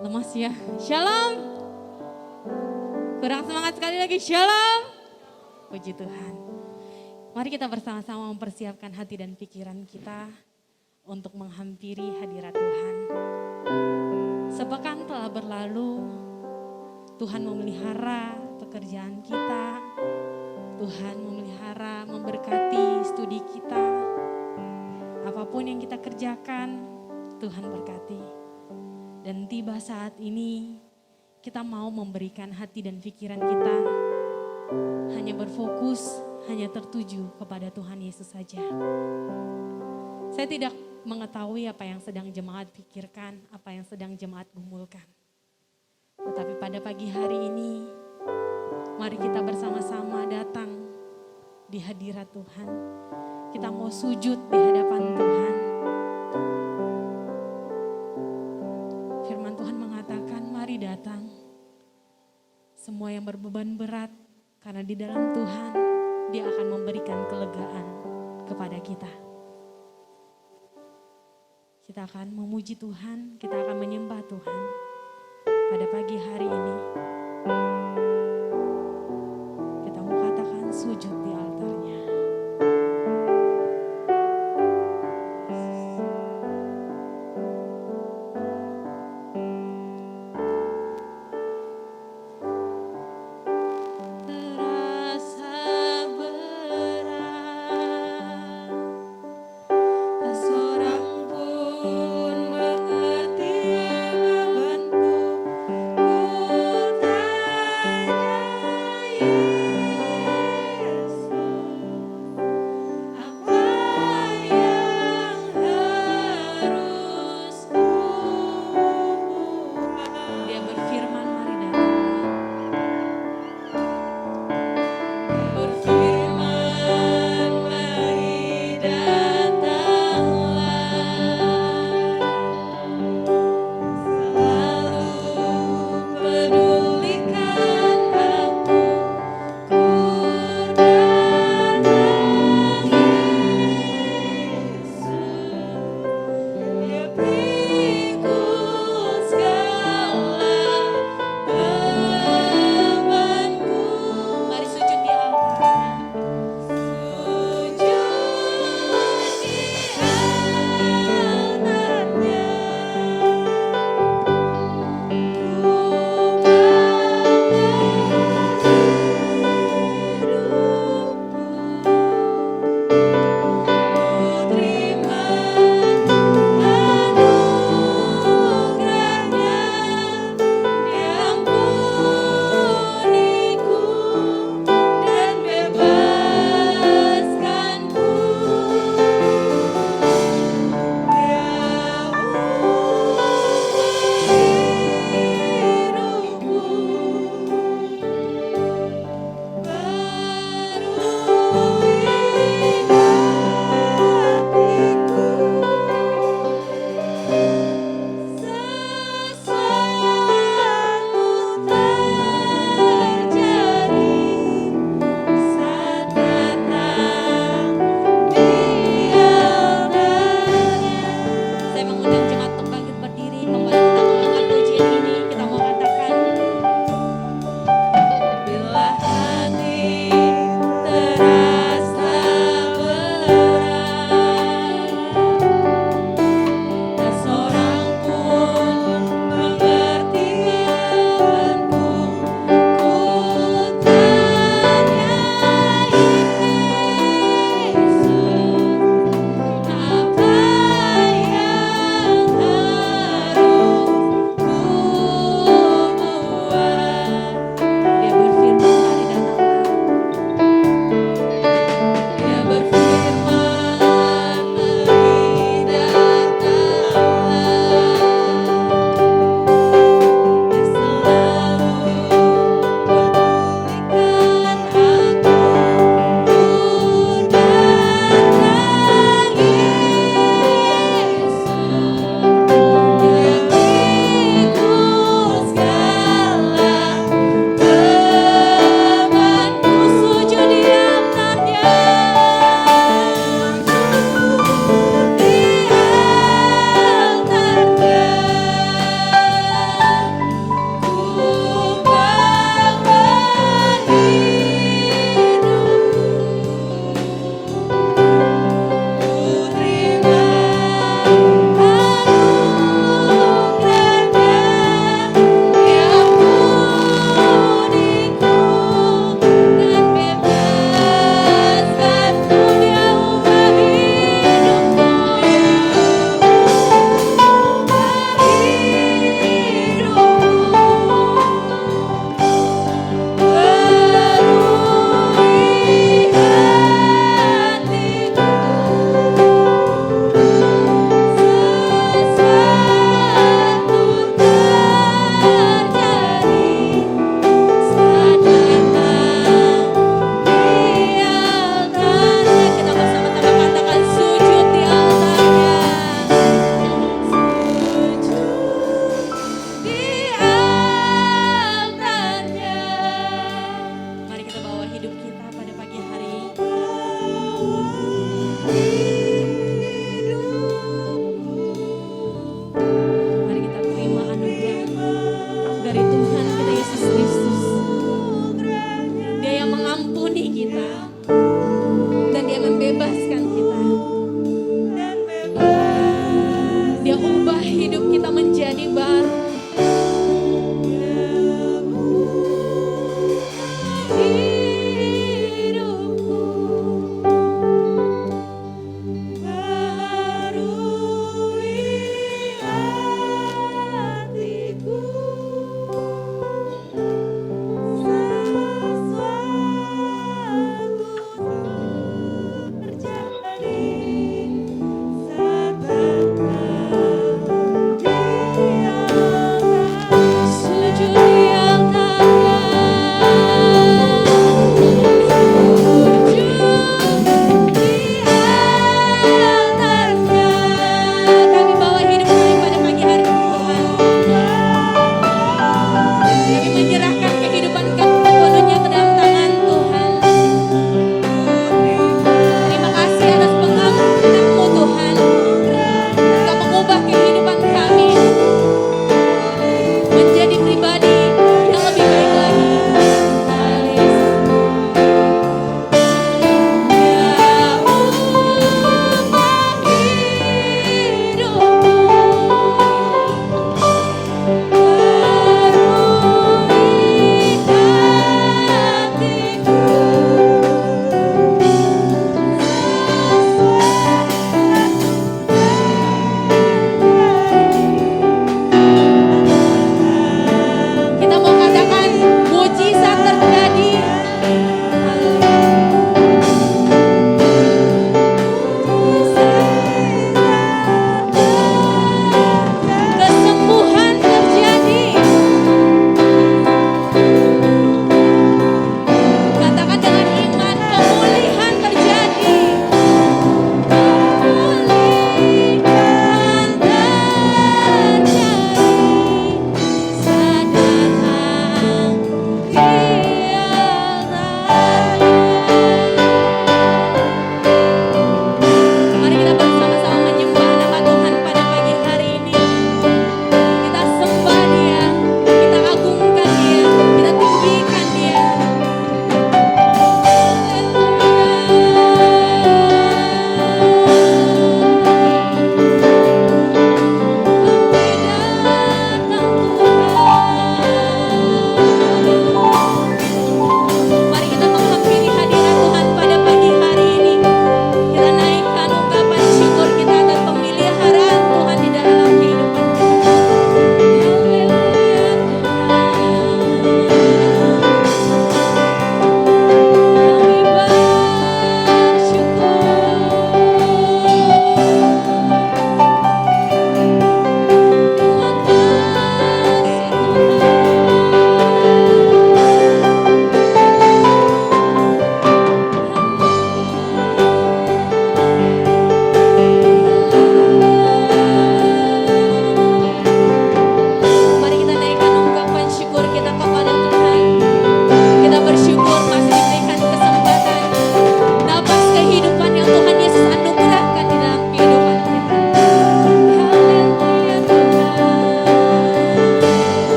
Lemas ya. Shalom. Kurang semangat sekali lagi. Shalom. Puji Tuhan. Mari kita bersama-sama mempersiapkan hati dan pikiran kita untuk menghampiri hadirat Tuhan. Sepekan telah berlalu, Tuhan memelihara pekerjaan kita. Tuhan memelihara, memberkati studi kita. Apapun yang kita kerjakan, Tuhan berkati. Dan tiba saat ini, kita mau memberikan hati dan pikiran kita hanya berfokus, hanya tertuju kepada Tuhan Yesus saja. Saya tidak mengetahui apa yang sedang jemaat pikirkan, apa yang sedang jemaat gumulkan. Tetapi pada pagi hari ini, mari kita bersama-sama datang di hadirat Tuhan. Kita mau sujud di hadapan Tuhan. Firman Tuhan mengatakan, mari datang. Semua yang berbeban berat, karena di dalam Tuhan, Dia akan memberikan kelegaan kepada kita. Kita akan memuji Tuhan, kita akan menyembah Tuhan pada pagi hari ini. Kita mau katakan sujud di altarnya.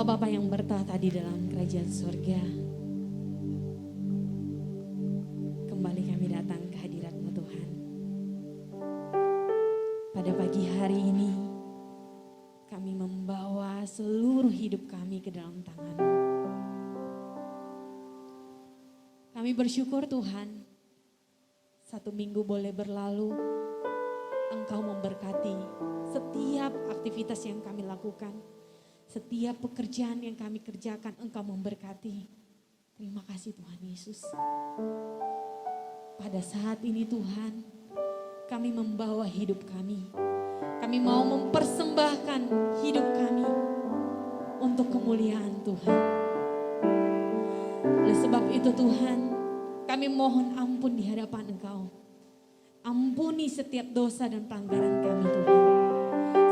Allah Bapa yang bertahta di dalam kerajaan surga, kembali kami datang ke hadirat-Mu Tuhan. Pada pagi hari ini, kami membawa seluruh hidup kami ke dalam tangan-Mu. Kami bersyukur Tuhan, 1 minggu boleh berlalu, Engkau memberkati setiap aktivitas yang kami lakukan. Setiap pekerjaan yang kami kerjakan, Engkau memberkati. Terima kasih Tuhan Yesus. Pada saat ini Tuhan, kami membawa hidup kami. Kami mau mempersembahkan hidup kami untuk kemuliaan Tuhan. Oleh sebab itu Tuhan, kami mohon ampun di hadapan Engkau. Ampuni setiap dosa dan pelanggaran kami Tuhan.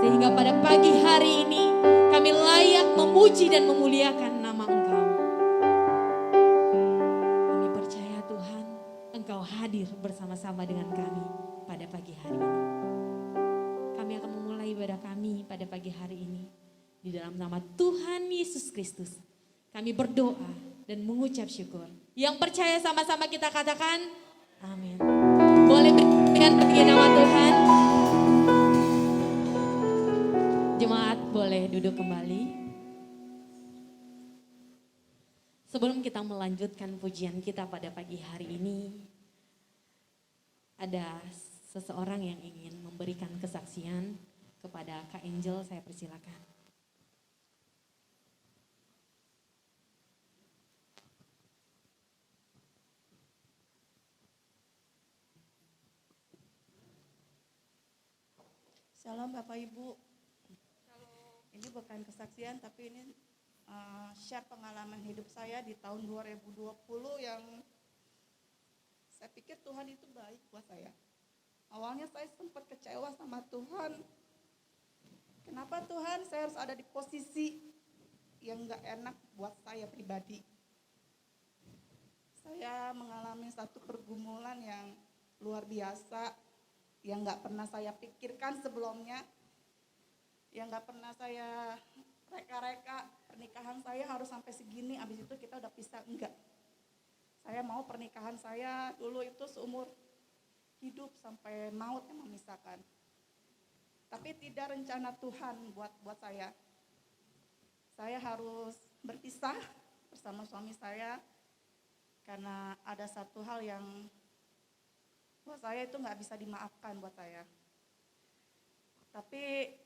Sehingga pada pagi hari ini, kami layak memuji dan memuliakan nama Engkau. Kami percaya Tuhan, Engkau hadir bersama-sama dengan kami pada pagi hari ini. Kami akan memulai ibadah kami pada pagi hari ini. Di dalam nama Tuhan Yesus Kristus, kami berdoa dan mengucap syukur. Yang percaya sama-sama kita katakan, amin. Boleh berikan tinggi nama Tuhan. Jemaat boleh duduk kembali. Sebelum kita melanjutkan pujian kita pada pagi hari ini, ada seseorang yang ingin memberikan kesaksian kepada Kak Angel, saya persilakan. Shalom Bapak Ibu. Ini bukan kesaksian tapi ini share pengalaman hidup saya di tahun 2020 yang saya pikir Tuhan itu baik buat saya. Awalnya saya sempat kecewa sama Tuhan. Kenapa Tuhan saya harus ada di posisi yang gak enak buat saya pribadi. Saya mengalami satu pergumulan yang luar biasa, yang gak pernah saya pikirkan sebelumnya. Yang gak pernah saya reka-reka, pernikahan saya harus sampai segini, abis itu kita udah pisah, enggak. Saya mau pernikahan saya dulu itu seumur hidup sampai maut yang memisahkan. Tapi tidak rencana Tuhan buat saya. Saya harus berpisah bersama suami saya karena ada satu hal yang buat saya itu gak bisa dimaafkan buat saya. Tapi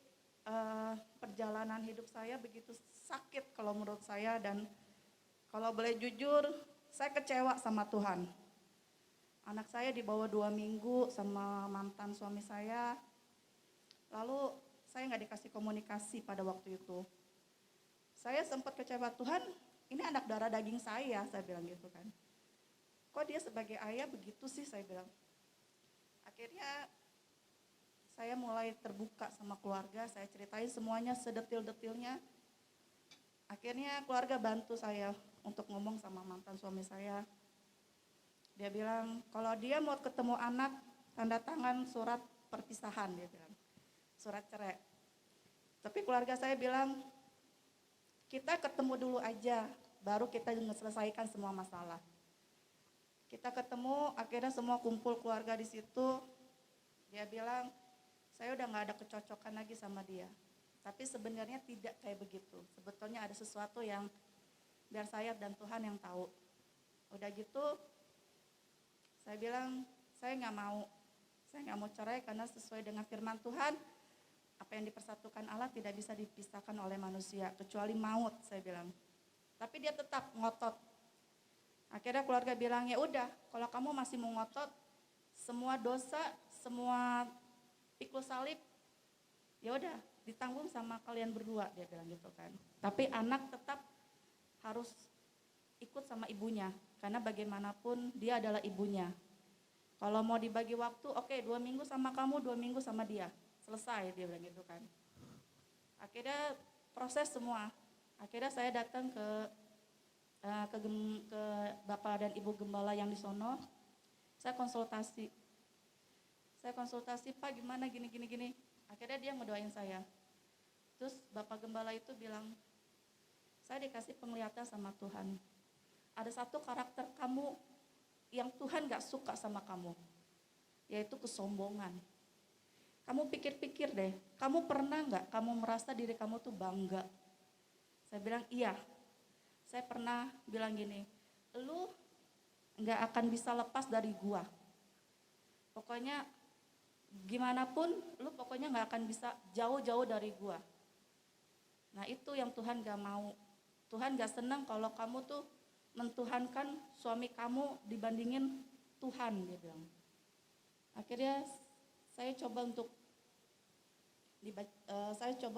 perjalanan hidup saya begitu sakit kalau menurut saya, dan kalau boleh jujur saya kecewa sama Tuhan. Anak saya dibawa 2 minggu sama mantan suami saya, lalu saya gak dikasih komunikasi pada waktu itu. Saya sempat kecewa, Tuhan ini anak darah daging saya bilang gitu kan. Kok dia sebagai ayah begitu sih, saya bilang. Akhirnya saya mulai terbuka sama keluarga, saya ceritain semuanya sedetil-detilnya. Akhirnya keluarga bantu saya untuk ngomong sama mantan suami saya. Dia bilang, kalau dia mau ketemu anak, tanda tangan surat perpisahan, dia bilang. Surat cerai. Tapi keluarga saya bilang, kita ketemu dulu aja, baru kita selesaikan semua masalah. Kita ketemu, akhirnya semua kumpul keluarga di situ. Dia bilang, saya udah gak ada kecocokan lagi sama dia. Tapi sebenarnya tidak kayak begitu. Sebetulnya ada sesuatu yang biar saya dan Tuhan yang tahu. Udah gitu, saya bilang, saya gak mau. Saya gak mau cerai karena sesuai dengan firman Tuhan, apa yang dipersatukan Allah tidak bisa dipisahkan oleh manusia, kecuali maut, saya bilang. Tapi dia tetap ngotot. Akhirnya keluarga bilang, ya udah, kalau kamu masih mau ngotot, semua dosa, semua pikul salib, ya udah ditanggung sama kalian berdua, dia bilang gitu kan. Tapi anak tetap harus ikut sama ibunya, karena bagaimanapun dia adalah ibunya. Kalau mau dibagi waktu, oke, 2 minggu sama kamu, 2 minggu sama dia, selesai, dia bilang gitu kan. Akhirnya proses semua. Akhirnya saya datang ke Bapak dan Ibu Gembala yang di sono. Saya konsultasi, Pak gimana gini. Akhirnya dia ngedoain saya. Terus Bapak Gembala itu bilang, saya dikasih penglihatan sama Tuhan. Ada satu karakter kamu yang Tuhan gak suka sama kamu, yaitu kesombongan. Kamu pikir-pikir deh, kamu pernah gak kamu merasa diri kamu tuh bangga? Saya bilang iya. Saya pernah bilang gini, lu gak akan bisa lepas dari gua. Pokoknya gimana pun lu pokoknya gak akan bisa jauh-jauh dari gua. Nah itu yang Tuhan gak mau. Tuhan gak senang kalau kamu tuh mentuhankan suami kamu dibandingin Tuhan, dia bilang. Akhirnya saya coba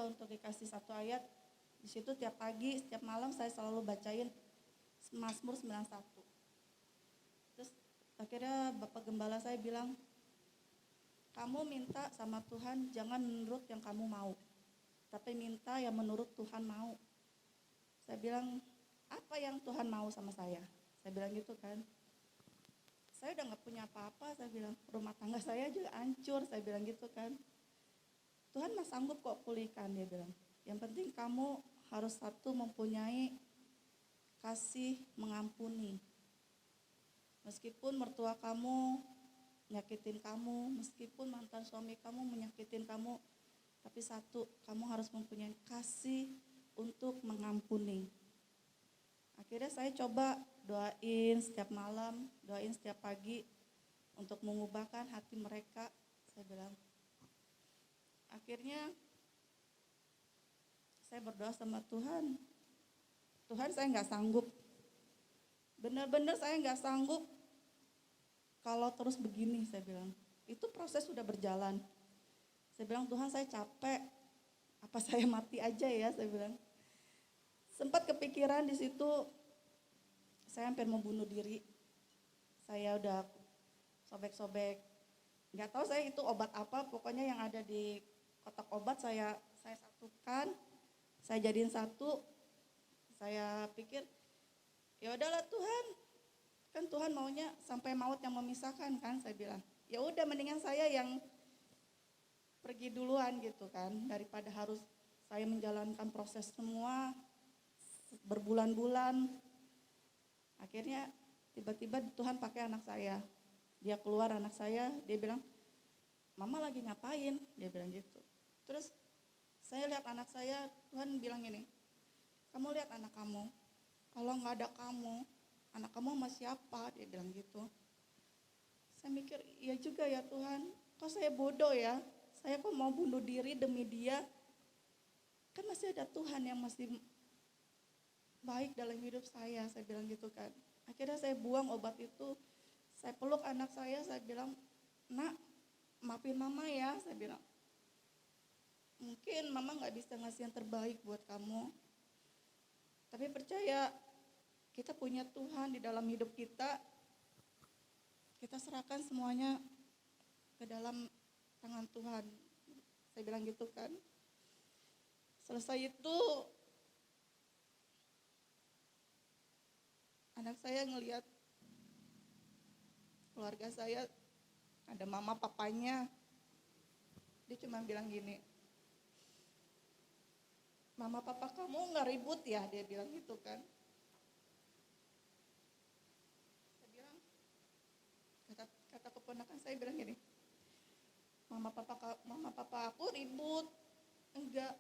untuk dikasih satu ayat. Di situ tiap pagi, setiap malam saya selalu bacain Mazmur 91. Terus akhirnya Bapak Gembala saya bilang, kamu minta sama Tuhan jangan menurut yang kamu mau, tapi minta yang menurut Tuhan mau. Saya bilang, apa yang Tuhan mau sama saya? Saya bilang gitu kan. Saya udah gak punya apa-apa, saya bilang. Rumah tangga saya juga hancur, saya bilang gitu kan. Tuhan mah sanggup kok pulihkan, dia bilang. Yang penting kamu harus satu mempunyai kasih mengampuni. Meskipun mertua kamu nyakitin kamu, meskipun mantan suami kamu menyakitin kamu, tapi satu, kamu harus mempunyai kasih untuk mengampuni. Akhirnya saya coba doain setiap malam, doain setiap pagi untuk mengubahkan hati mereka, saya bilang. Akhirnya saya berdoa sama Tuhan. Tuhan, saya gak sanggup. Benar-benar saya gak sanggup kalau terus begini, saya bilang. Itu proses sudah berjalan. Saya bilang, Tuhan saya capek. Apa saya mati aja ya, saya bilang. Sempat kepikiran di situ, saya hampir mau bunuh diri. Saya udah sobek-sobek. Gak tahu saya itu obat apa, pokoknya yang ada di kotak obat saya satukan, saya jadiin satu. Saya pikir, ya udahlah Tuhan, kan Tuhan maunya sampai maut yang memisahkan kan, saya bilang. Ya udah mendingan saya yang pergi duluan gitu kan, daripada harus saya menjalankan proses semua berbulan-bulan. Akhirnya tiba-tiba Tuhan pakai anak saya. Dia keluar anak saya, dia bilang, mama lagi ngapain? Dia bilang gitu. Terus saya lihat anak saya, Tuhan bilang gini, kamu lihat anak kamu, kalau nggak ada kamu, anak kamu sama siapa? Dia bilang gitu. Saya mikir, iya juga ya Tuhan, kok saya bodoh ya, saya kok mau bunuh diri demi dia, kan masih ada Tuhan yang masih baik dalam hidup saya bilang gitu kan. Akhirnya saya buang obat itu, saya peluk anak saya bilang, nak, maafin mama ya, saya bilang. Mungkin mama gak bisa ngasih yang terbaik buat kamu, tapi percaya kita punya Tuhan di dalam hidup kita. Kita serahkan semuanya ke dalam tangan Tuhan. Saya bilang gitu kan. Selesai itu, anak saya ngelihat keluarga saya, ada mama papanya. Dia cuma bilang gini, mama papa kamu gak ribut ya? Dia bilang gitu kan. Saya bilang, kata keponakan saya bilang gini, mama papa aku ribut. Enggak,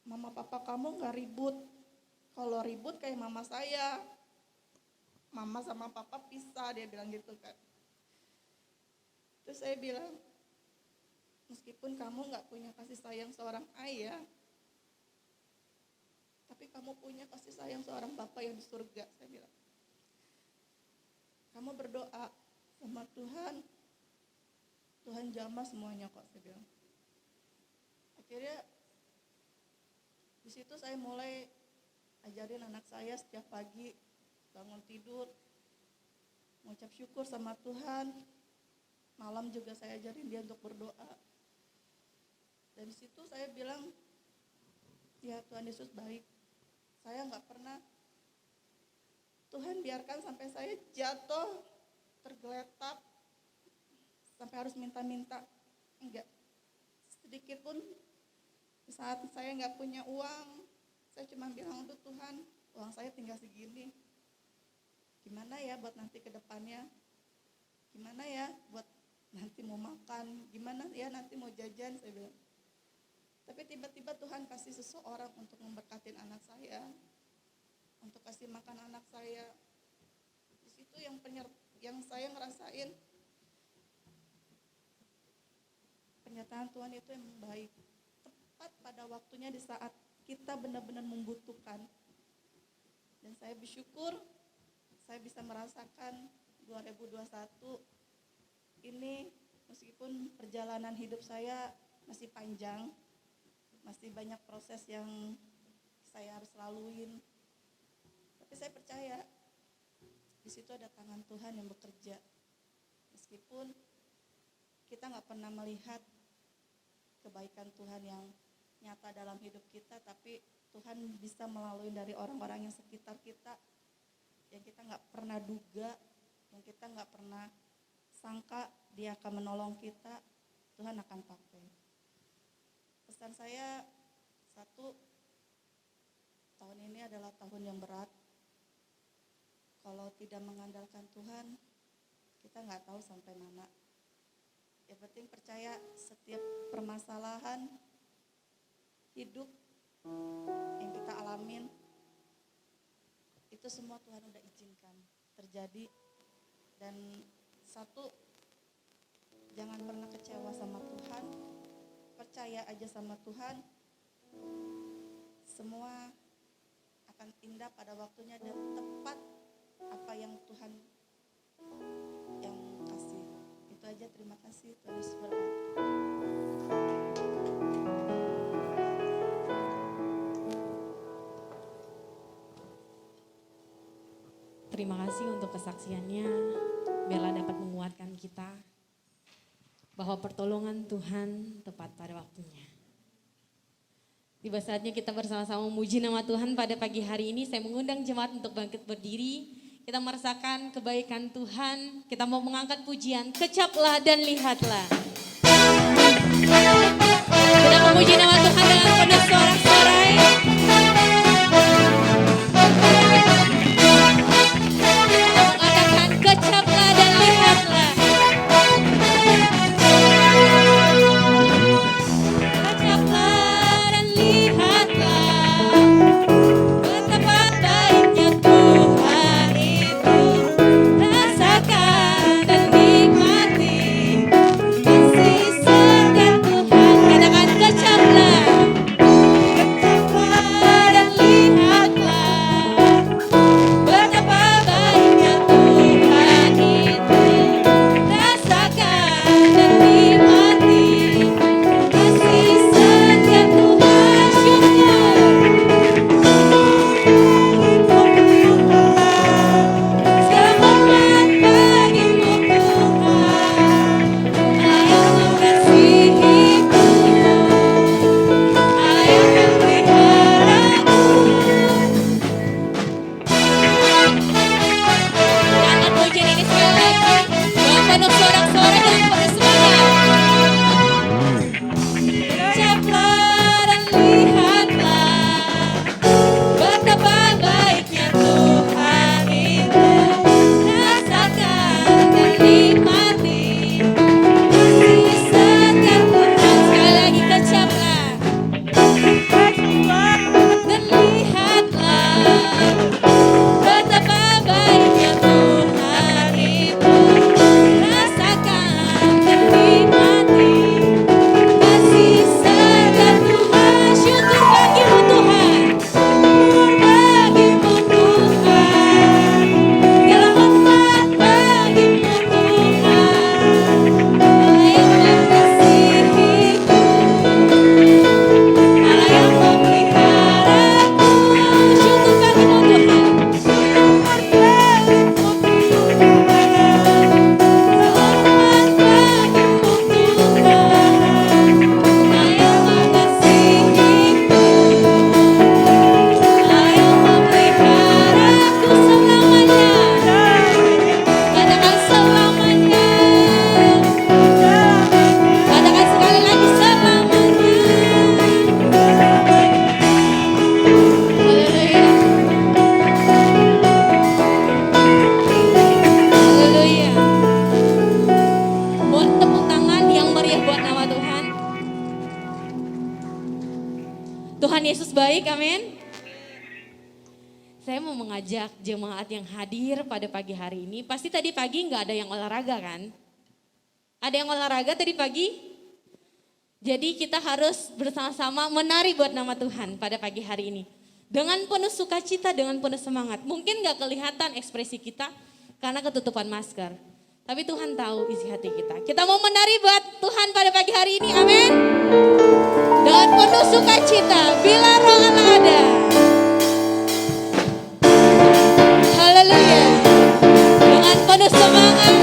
mama papa kamu gak ribut. Kalau ribut kayak mama saya, mama sama papa pisah, dia bilang gitu kan. Terus saya bilang, meskipun kamu gak punya kasih sayang seorang ayah, tapi kamu punya kasih sayang seorang Bapa yang di surga, saya bilang. Kamu berdoa sama Tuhan, Tuhan jamah semuanya kok, saya bilang. Akhirnya di situ saya mulai ajarin anak saya setiap pagi bangun tidur, mengucap syukur sama Tuhan. Malam juga saya ajarin dia untuk berdoa. Dan di situ saya bilang, ya Tuhan Yesus baik. Saya gak pernah Tuhan biarkan sampai saya jatuh, tergeletak, sampai harus minta-minta. Enggak, sedikit pun saat saya gak punya uang, Saya cuma bilang, "Aduh Tuhan, uang saya tinggal segini. Gimana ya buat nanti ke depannya? Gimana ya buat nanti mau makan? Gimana ya nanti mau jajan?" Saya bilang. Tapi tiba-tiba Tuhan kasih seseorang untuk memberkatin anak saya, untuk kasih makan anak saya. Di situ yang saya ngerasain pernyataan Tuhan itu yang baik. Tepat pada waktunya di saat kita benar-benar membutuhkan. Dan saya bersyukur saya bisa merasakan 2021 ini, meskipun perjalanan hidup saya masih panjang, masih banyak proses yang saya harus laluin. Tapi saya percaya di situ ada tangan Tuhan yang bekerja. Meskipun kita nggak pernah melihat kebaikan Tuhan yang nyata dalam hidup kita, tapi Tuhan bisa melalui dari orang-orang yang sekitar kita, yang kita nggak pernah duga, yang kita nggak pernah sangka dia akan menolong kita, Tuhan akan pakai. Pesan saya satu, tahun ini adalah tahun yang berat. Kalau tidak mengandalkan Tuhan, kita nggak tahu sampai mana. Yang penting percaya setiap permasalahan hidup yang kita alamin, itu semua Tuhan udah izinkan terjadi. Dan satu, jangan pernah kecewa sama Tuhan, percaya aja sama Tuhan, semua akan indah pada waktunya dan tepat apa yang Tuhan yang kasih. Itu aja, terima kasih. Tuhan Yesus berkati. Terima kasih untuk kesaksiannya. Bella dapat menguatkan kita bahwa pertolongan Tuhan tepat pada waktunya. Tiba saatnya kita bersama-sama memuji nama Tuhan pada pagi hari ini. Saya mengundang jemaat untuk bangkit berdiri. Kita merasakan kebaikan Tuhan. Kita mau mengangkat pujian, kecaplah dan lihatlah. Kita memuji nama Tuhan dengan penuh sorak-sorai. Mengatakan kecaplah dan lihatlah. Kecaplah dan lihatlah betapa baiknya Tuhan itu. Rasakan dan nikmati kasih setia Tuhan. Tuhan Yesus baik, amin. Saya mau mengajak jemaat yang hadir pada pagi hari ini. Pasti tadi pagi nggak ada yang olahraga kan? Ada yang olahraga tadi pagi? Jadi kita harus bersama-sama menari buat nama Tuhan pada pagi hari ini. Dengan penuh sukacita, dengan penuh semangat. Mungkin gak kelihatan ekspresi kita karena ketutupan masker. Tapi Tuhan tahu isi hati kita. Kita mau menari buat Tuhan pada pagi hari ini, amin. Dengan penuh sukacita, bila Roh Allah ada. Haleluya. Dengan penuh semangat.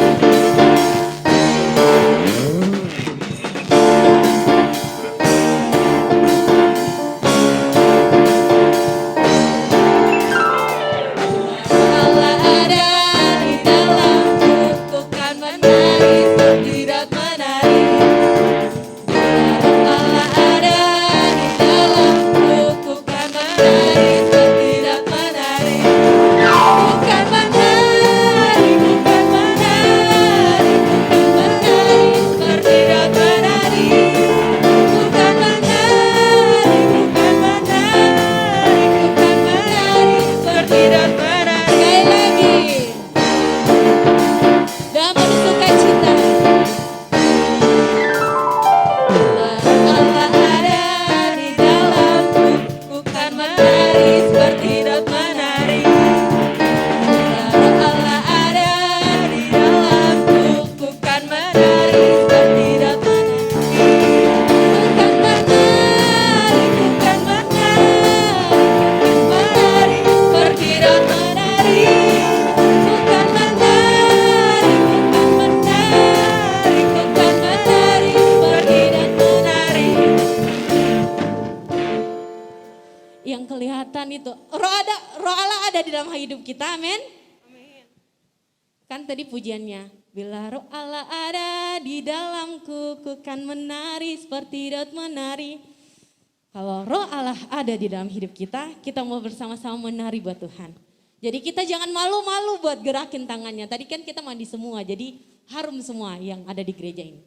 Kan tadi pujiannya, bila Roh Allah ada di dalamku, ku kan menari seperti Daud menari. Kalau Roh Allah ada di dalam hidup kita mau bersama-sama menari buat Tuhan. Jadi kita jangan malu-malu buat gerakin tangannya. Tadi kan kita mandi semua, jadi harum semua yang ada di gereja ini.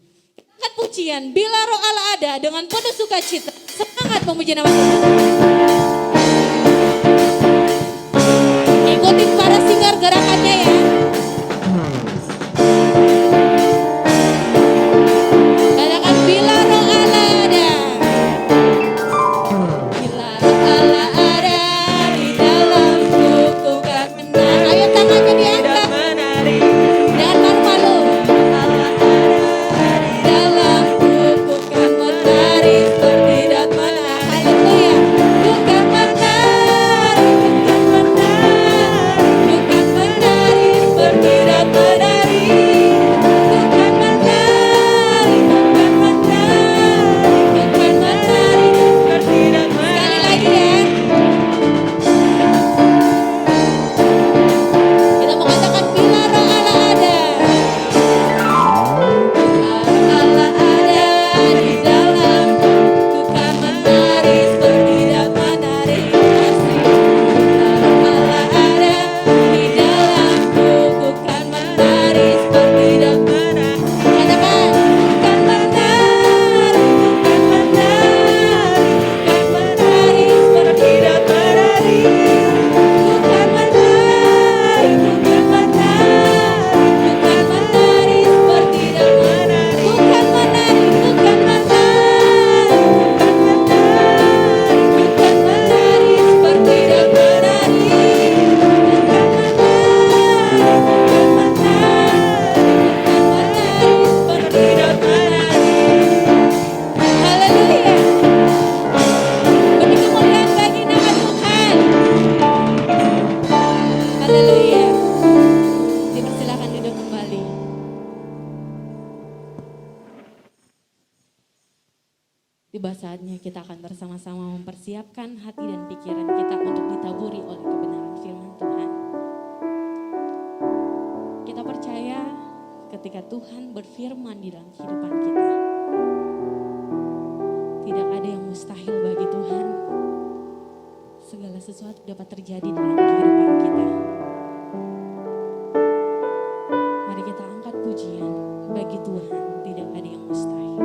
Kan pujian, bila Roh Allah ada dengan penuh sukacita, semangat memuji nama Tuhan. Ikutin para singer gerakannya ya. Katakan bila Roh Allah ada. Bila Roh Allah ada di dalamku, ku kan menari. Ayo tangannya diangkat. Jangan malu-malu. Di dalamku, ku kan menari seperti Daud menari. Haleluya. Ku kan menari, ku kan menari, ku kan menari seperti Daud menari. Ku kan menari, ku kan menari, ku kan menari seperti Daud menari. Sekali lagi ya. Kita mau katakan bila Roh Allah ada. Bila Roh Allah ada di dalamku, ku kan menari seperti Daud menari. Bila Roh Allah ada di dalamku, ku kan menari seperti Daud menari. Katakan, ku kan menari, ku kan menari, ku kan menari seperti Daud menari. Ku kan menari, ku kan menari, ku kan menari seperti Daud menari. Ku kan menari, ku kan menari, ku kan menari seperti Daud menari. Ku kan menari, seperti Daud menari. Haleluya. Beri kemuliaan bagi nama Tuhan. Haleluya. Dipersilakan duduk kembali. Tiba saatnya kita akan bersama-sama mempersiapkan hati dan pikiran kita untuk ditaburi oleh kebenaran firman Tuhan. Kita percaya ketika Tuhan berfirman di dalam kehidupan kita, tidak ada yang mustahil bagi Tuhan. Segala sesuatu dapat terjadi dalam kehidupan kita. Mari kita angkat pujian, bagi Tuhan tidak ada yang mustahil.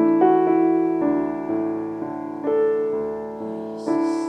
Yesus.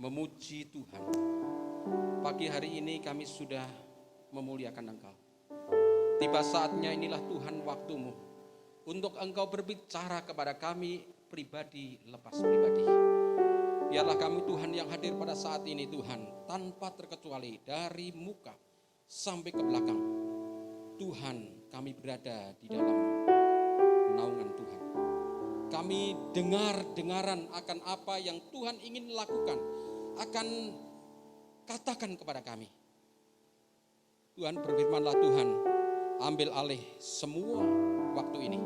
memuji Tuhan. Pagi hari ini kami sudah memuliakan Engkau. Tiba saatnya inilah Tuhan waktumu untuk Engkau berbicara kepada kami pribadi lepas pribadi. Biarlah kami Tuhan yang hadir pada saat ini Tuhan, tanpa terkecuali dari muka sampai ke belakang. Tuhan, kami berada di dalam naungan Tuhan. Kami dengar-dengaran akan apa yang Tuhan ingin lakukan, akan katakan kepada kami. Tuhan, berfirmanlah Tuhan, ambil alih semua waktu ini.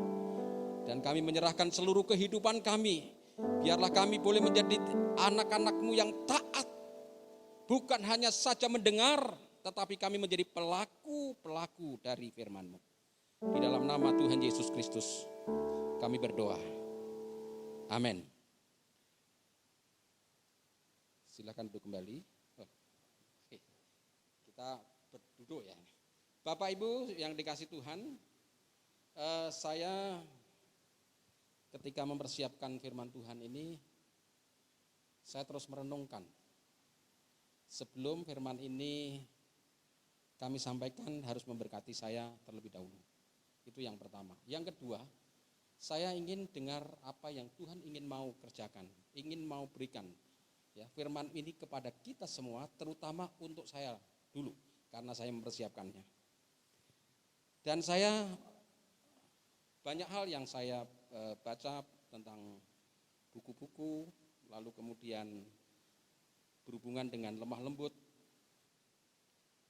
Dan kami menyerahkan seluruh kehidupan kami. Biarlah kami boleh menjadi anak-anak-Mu yang taat. Bukan hanya saja mendengar, tetapi kami menjadi pelaku-pelaku dari firman-Mu. Di dalam nama Tuhan Yesus Kristus kami berdoa. Amin. Silakan duduk kembali. Oke. Kita berduduk ya. Bapak Ibu yang dikasih Tuhan, saya ketika mempersiapkan firman Tuhan ini, saya terus merenungkan. Sebelum firman ini kami sampaikan harus memberkati saya terlebih dahulu. Itu yang pertama. Yang kedua, saya ingin dengar apa yang Tuhan ingin mau kerjakan, ingin mau berikan. Ya, firman ini kepada kita semua, terutama untuk saya dulu, karena saya mempersiapkannya. Dan saya banyak hal yang saya baca tentang buku-buku, lalu kemudian berhubungan dengan lemah lembut.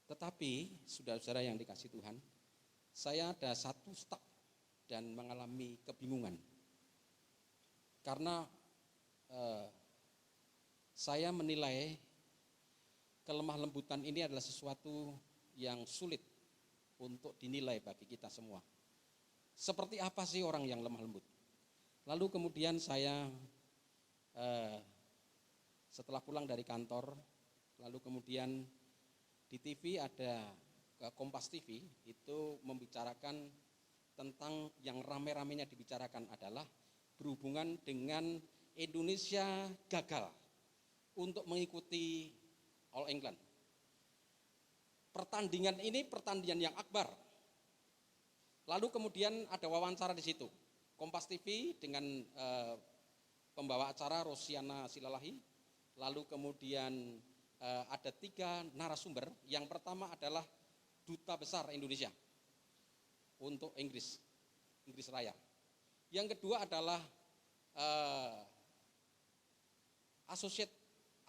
Tetapi, saudara-saudara yang dikasih Tuhan, saya ada satu stuck dan mengalami kebingungan. Karena saya menilai kelemah lembutan ini adalah sesuatu yang sulit untuk dinilai bagi kita semua. Seperti apa sih orang yang lemah lembut? Lalu kemudian saya setelah pulang dari kantor, lalu kemudian di TV ada Kompas TV, itu membicarakan tentang yang rame-ramenya dibicarakan adalah berhubungan dengan Indonesia gagal untuk mengikuti All England. Pertandingan ini pertandingan yang akbar. Lalu kemudian ada wawancara di situ. Kompas TV dengan pembawa acara Rosiana Silalahi. Lalu kemudian ada 3 narasumber. Yang pertama adalah Duta Besar Indonesia untuk Inggris Raya. Yang kedua adalah Associate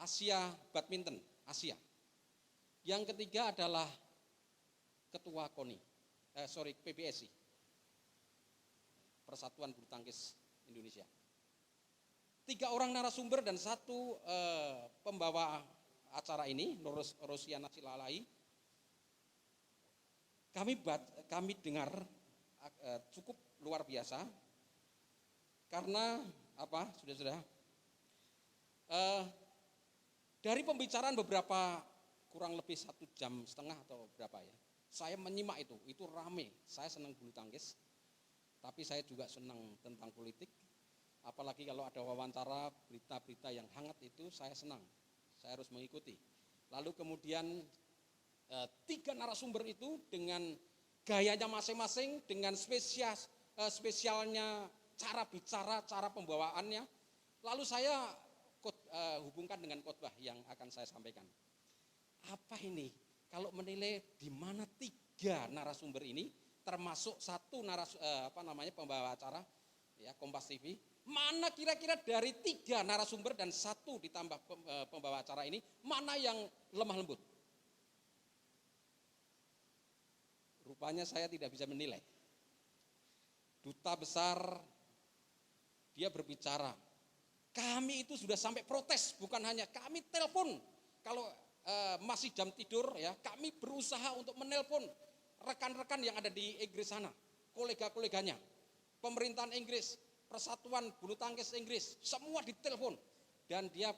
Asia Badminton Asia. Yang ketiga adalah Ketua PBSI, Persatuan Bulu Tangkis Indonesia. 3 orang narasumber dan 1 pembawa acara ini, Rosiana Silalahi. Kami dengar cukup luar biasa karena apa, sudah dari pembicaraan beberapa kurang lebih 1,5 jam atau berapa ya, saya menyimak itu rame. Saya senang bulu tangkis, tapi saya juga senang tentang politik. Apalagi kalau ada wawancara, berita-berita yang hangat itu saya senang, saya harus mengikuti. Lalu kemudian 3 narasumber itu dengan gayanya masing-masing, dengan spesialnya cara bicara, cara pembawaannya. Lalu saya hubungkan dengan khotbah yang akan saya sampaikan. Apa ini? Kalau menilai di mana 3 narasumber ini, termasuk 1 pembawa acara, ya Kompas TV, mana kira-kira dari 3 narasumber dan 1 ditambah pembawa acara ini, mana yang lemah lembut? Rupanya saya tidak bisa menilai. Duta besar, dia berbicara. Kami itu sudah sampai protes, bukan hanya kami telepon. Kalau masih jam tidur, ya kami berusaha untuk menelpon rekan-rekan yang ada di Inggris sana, kolega-koleganya, pemerintahan Inggris, Persatuan Bulu Tangkis Inggris, semua ditelepon. Dan dia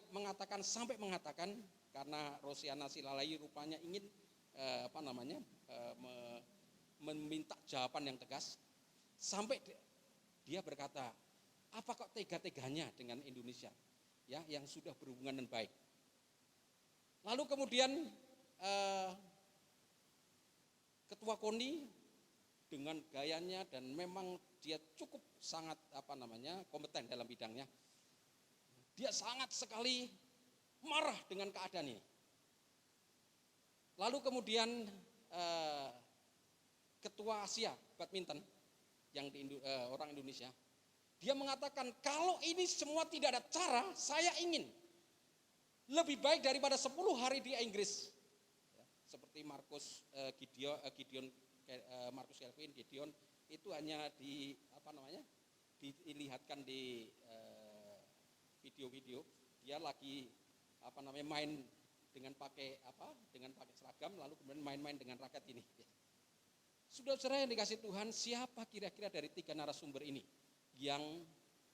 sampai mengatakan, karena Rosiana Silalahi rupanya ingin meminta jawaban yang tegas, sampai dia berkata, apa kok tega-teganya dengan Indonesia, ya yang sudah berhubungan dengan baik. Lalu kemudian Ketua KONI dengan gayanya dan memang dia cukup sangat kompeten dalam bidangnya. Dia sangat sekali marah dengan keadaan ini. Lalu kemudian Ketua Asia Badminton yang orang Indonesia, dia mengatakan kalau ini semua tidak ada cara, saya ingin lebih baik daripada 10 hari di Inggris. Ya, seperti Marcus Kelvin, Gideon itu hanya dilihatkan di video-video dia lagi main dengan pakai seragam, lalu kemudian main-main dengan raket ini. Saudara-saudara yang dikasih Tuhan, siapa kira-kira dari 3 narasumber ini yang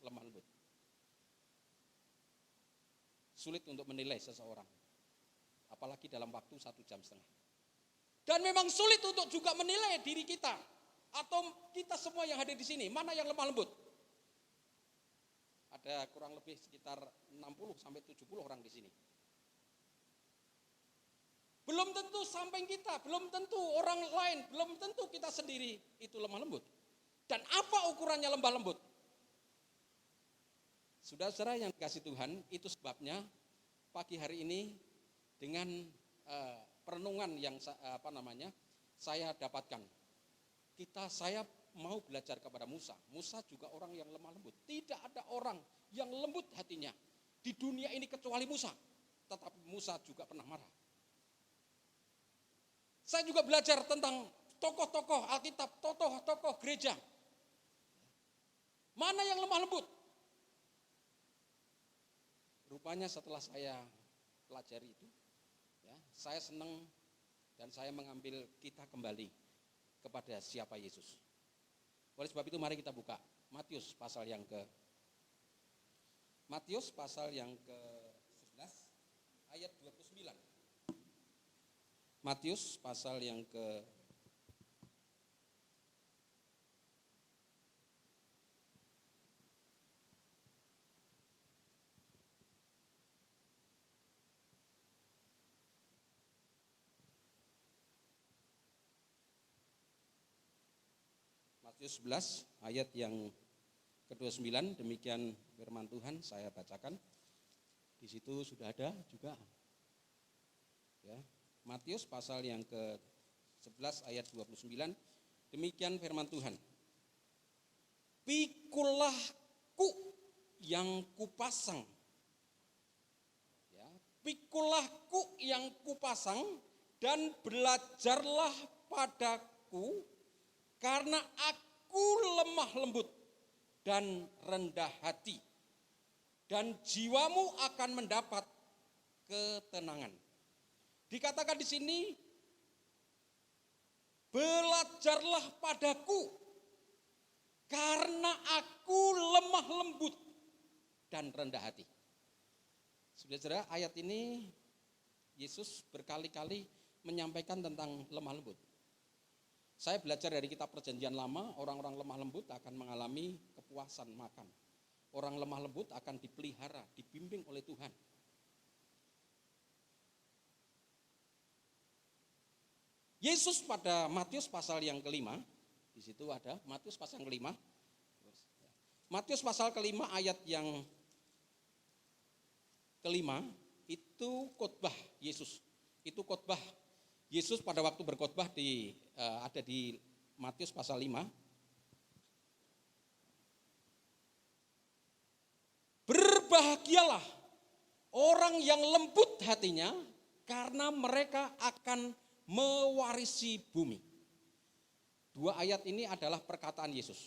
lemah lembut? Sulit untuk menilai seseorang, apalagi dalam waktu 1,5 jam. Dan memang sulit untuk juga menilai diri kita atau kita semua yang hadir di sini, mana yang lemah lembut. Ada kurang lebih sekitar 60 sampai 70 orang di sini. Belum tentu samping kita, belum tentu orang lain, belum tentu kita sendiri itu lemah lembut. Dan apa ukurannya lemah lembut? Saudara-saudara yang dikasih Tuhan, itu sebabnya pagi hari ini dengan perenungan yang saya dapatkan. Saya mau belajar kepada Musa. Musa juga orang yang lemah lembut. Tidak ada orang yang lembut hatinya di dunia ini kecuali Musa. Tetapi Musa juga pernah marah. Saya juga belajar tentang tokoh-tokoh Alkitab, tokoh-tokoh gereja. Mana yang lemah lembut? Rupanya setelah saya pelajari itu, ya, saya senang dan saya mengambil kita kembali kepada siapa Yesus. Oleh sebab itu mari kita buka Matius pasal yang ke-11 ayat 29. Matius pasal yang ke Matius 11 ayat yang ke-29, demikian firman Tuhan saya bacakan. Di situ sudah ada juga. Ya, Matius pasal yang ke-11 ayat 29, demikian firman Tuhan. Pikulahku yang kupasang. Ya, pikulahku yang kupasang dan belajarlah padaku karena aku lemah lembut dan rendah hati, dan jiwamu akan mendapat ketenangan. Dikatakan di sini, belajarlah padaku karena aku lemah lembut dan rendah hati. Saudara-saudara, ayat ini Yesus berkali-kali menyampaikan tentang lemah lembut. Saya belajar dari kitab Perjanjian Lama, orang-orang lemah lembut akan mengalami kepuasan makan. Orang lemah lembut akan dipelihara, dibimbing oleh Tuhan. Yesus pada Matius pasal yang ke-5, di situ ada Matius pasal yang ke-5. Matius pasal ke-5 ayat yang ke-5 itu khotbah Yesus. Itu khotbah Yesus pada waktu berkhotbah ada di Matius pasal 5. Berbahagialah orang yang lembut hatinya karena mereka akan mewarisi bumi. 2 ayat ini adalah perkataan Yesus.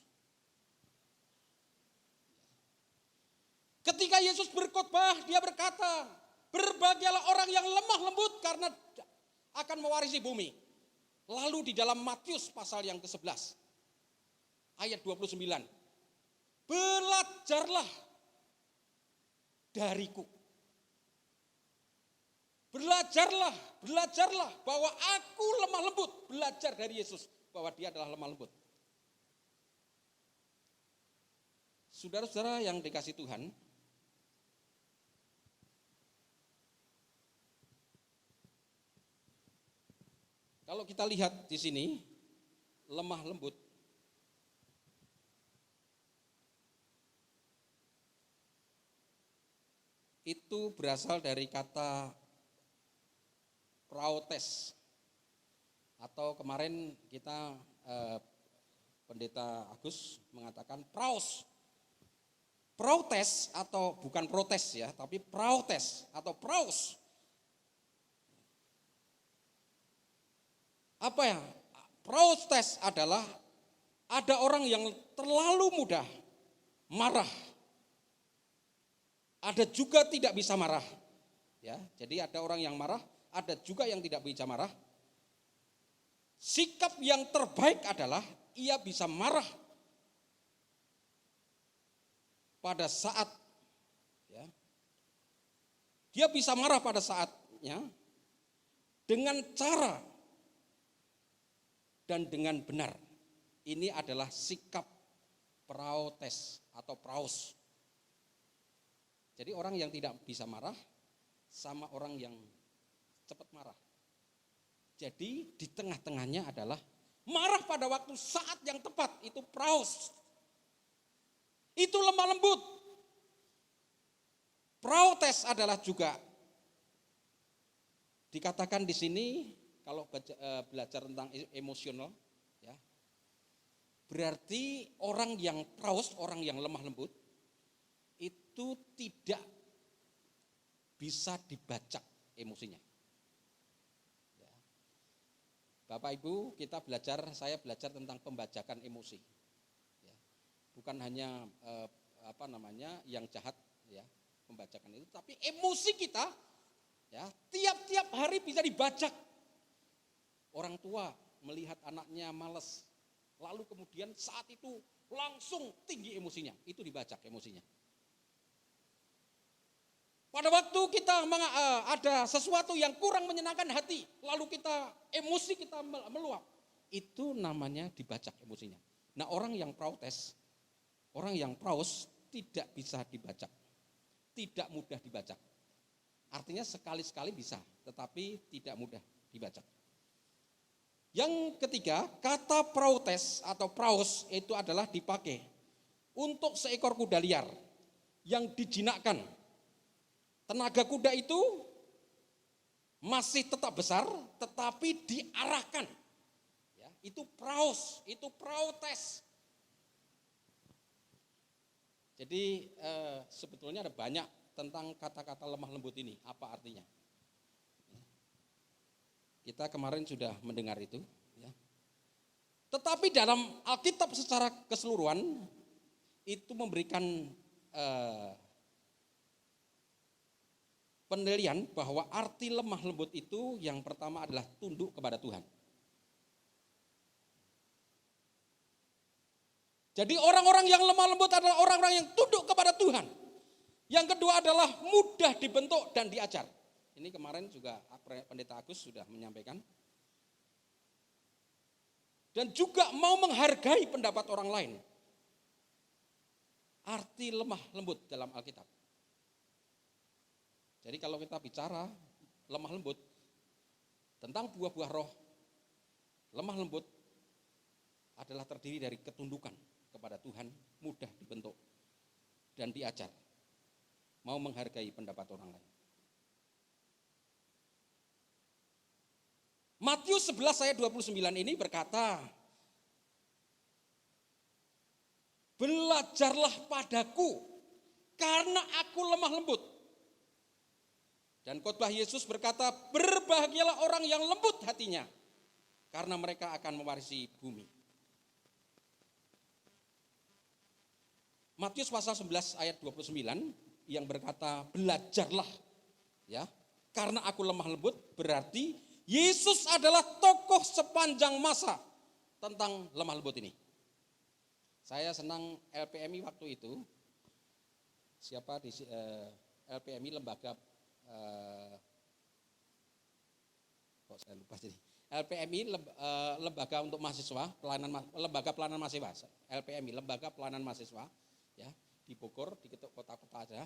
Ketika Yesus berkhotbah, dia berkata, berbahagialah orang yang lemah lembut karena akan mewarisi bumi. Lalu di dalam Matius pasal yang ke-11 ayat 29, belajarlah dariku. Belajarlah bahwa aku lemah lembut. Belajar dari Yesus bahwa dia adalah lemah lembut. Saudara-saudara yang dikasih Tuhan, Kalau kita lihat di sini, lemah lembut, itu berasal dari kata praotes, atau kemarin kita Pendeta Agus mengatakan praos. Protes atau bukan protes ya, tapi praotes atau praos. Apa ya? Protes adalah ada orang yang terlalu mudah marah. Ada juga tidak bisa marah. Ya, jadi ada orang yang marah, ada juga yang tidak bisa marah. Sikap yang terbaik adalah ia bisa marah pada saat, ya, dia bisa marah pada saatnya dengan cara dan dengan benar. Ini adalah sikap praotes atau praos. Jadi orang yang tidak bisa marah sama orang yang cepat marah. Jadi di tengah-tengahnya adalah marah pada waktu saat yang tepat, itu praos. Itu lemah lembut. Protes adalah juga dikatakan di sini kalau belajar tentang emosional, ya, berarti orang yang praos, orang yang lemah lembut itu tidak bisa dibacak emosinya. Ya. Bapak Ibu, saya belajar tentang pembajakan emosi. Bukan hanya yang jahat ya, pembajakan itu, tapi emosi kita ya tiap-tiap hari bisa dibajak. Orang tua melihat anaknya malas, lalu kemudian saat itu langsung tinggi emosinya, itu dibajak emosinya. Pada waktu kita ada sesuatu yang kurang menyenangkan hati, lalu emosi kita meluap, itu namanya dibajak emosinya. Nah, orang yang protes, orang yang praos tidak bisa dibajak, tidak mudah dibajak. Artinya sekali-sekali bisa, tetapi tidak mudah dibajak. Yang ketiga, kata protes atau praos itu adalah dipakai untuk seekor kuda liar yang dijinakkan. Tenaga kuda itu masih tetap besar, tetapi diarahkan. Ya, itu praos, itu protes. Jadi sebetulnya ada banyak tentang kata-kata lemah lembut ini, apa artinya. Kita kemarin sudah mendengar itu. Ya. Tetapi dalam Alkitab secara keseluruhan, itu memberikan penilaian bahwa arti lemah lembut itu yang pertama adalah tunduk kepada Tuhan. Jadi orang-orang yang lemah lembut adalah orang-orang yang tunduk kepada Tuhan. Yang kedua adalah mudah dibentuk dan diajar. Ini kemarin juga Pendeta Agus sudah menyampaikan. Dan juga mau menghargai pendapat orang lain. Arti lemah lembut dalam Alkitab. Jadi kalau kita bicara lemah lembut tentang buah-buah roh, lemah lembut adalah terdiri dari ketundukan kepada Tuhan, mudah dibentuk dan diajar, mau menghargai pendapat orang lain. Matius 11 ayat 29 ini berkata, belajarlah padaku karena aku lemah lembut. Dan khotbah Yesus berkata, berbahagialah orang yang lembut hatinya, karena mereka akan mewarisi bumi. Matius pasal 11 ayat 29 yang berkata, belajarlah ya, karena aku lemah lembut, berarti Yesus adalah tokoh sepanjang masa tentang lemah lembut ini. Saya senang LPMI waktu itu. Siapa di LPMI lembaga kok saya lupa jadi. LPMI lembaga untuk mahasiswa, lembaga pelayanan mahasiswa. LPMI lembaga pelayanan mahasiswa ya, di Bogor, di kota-kota ada.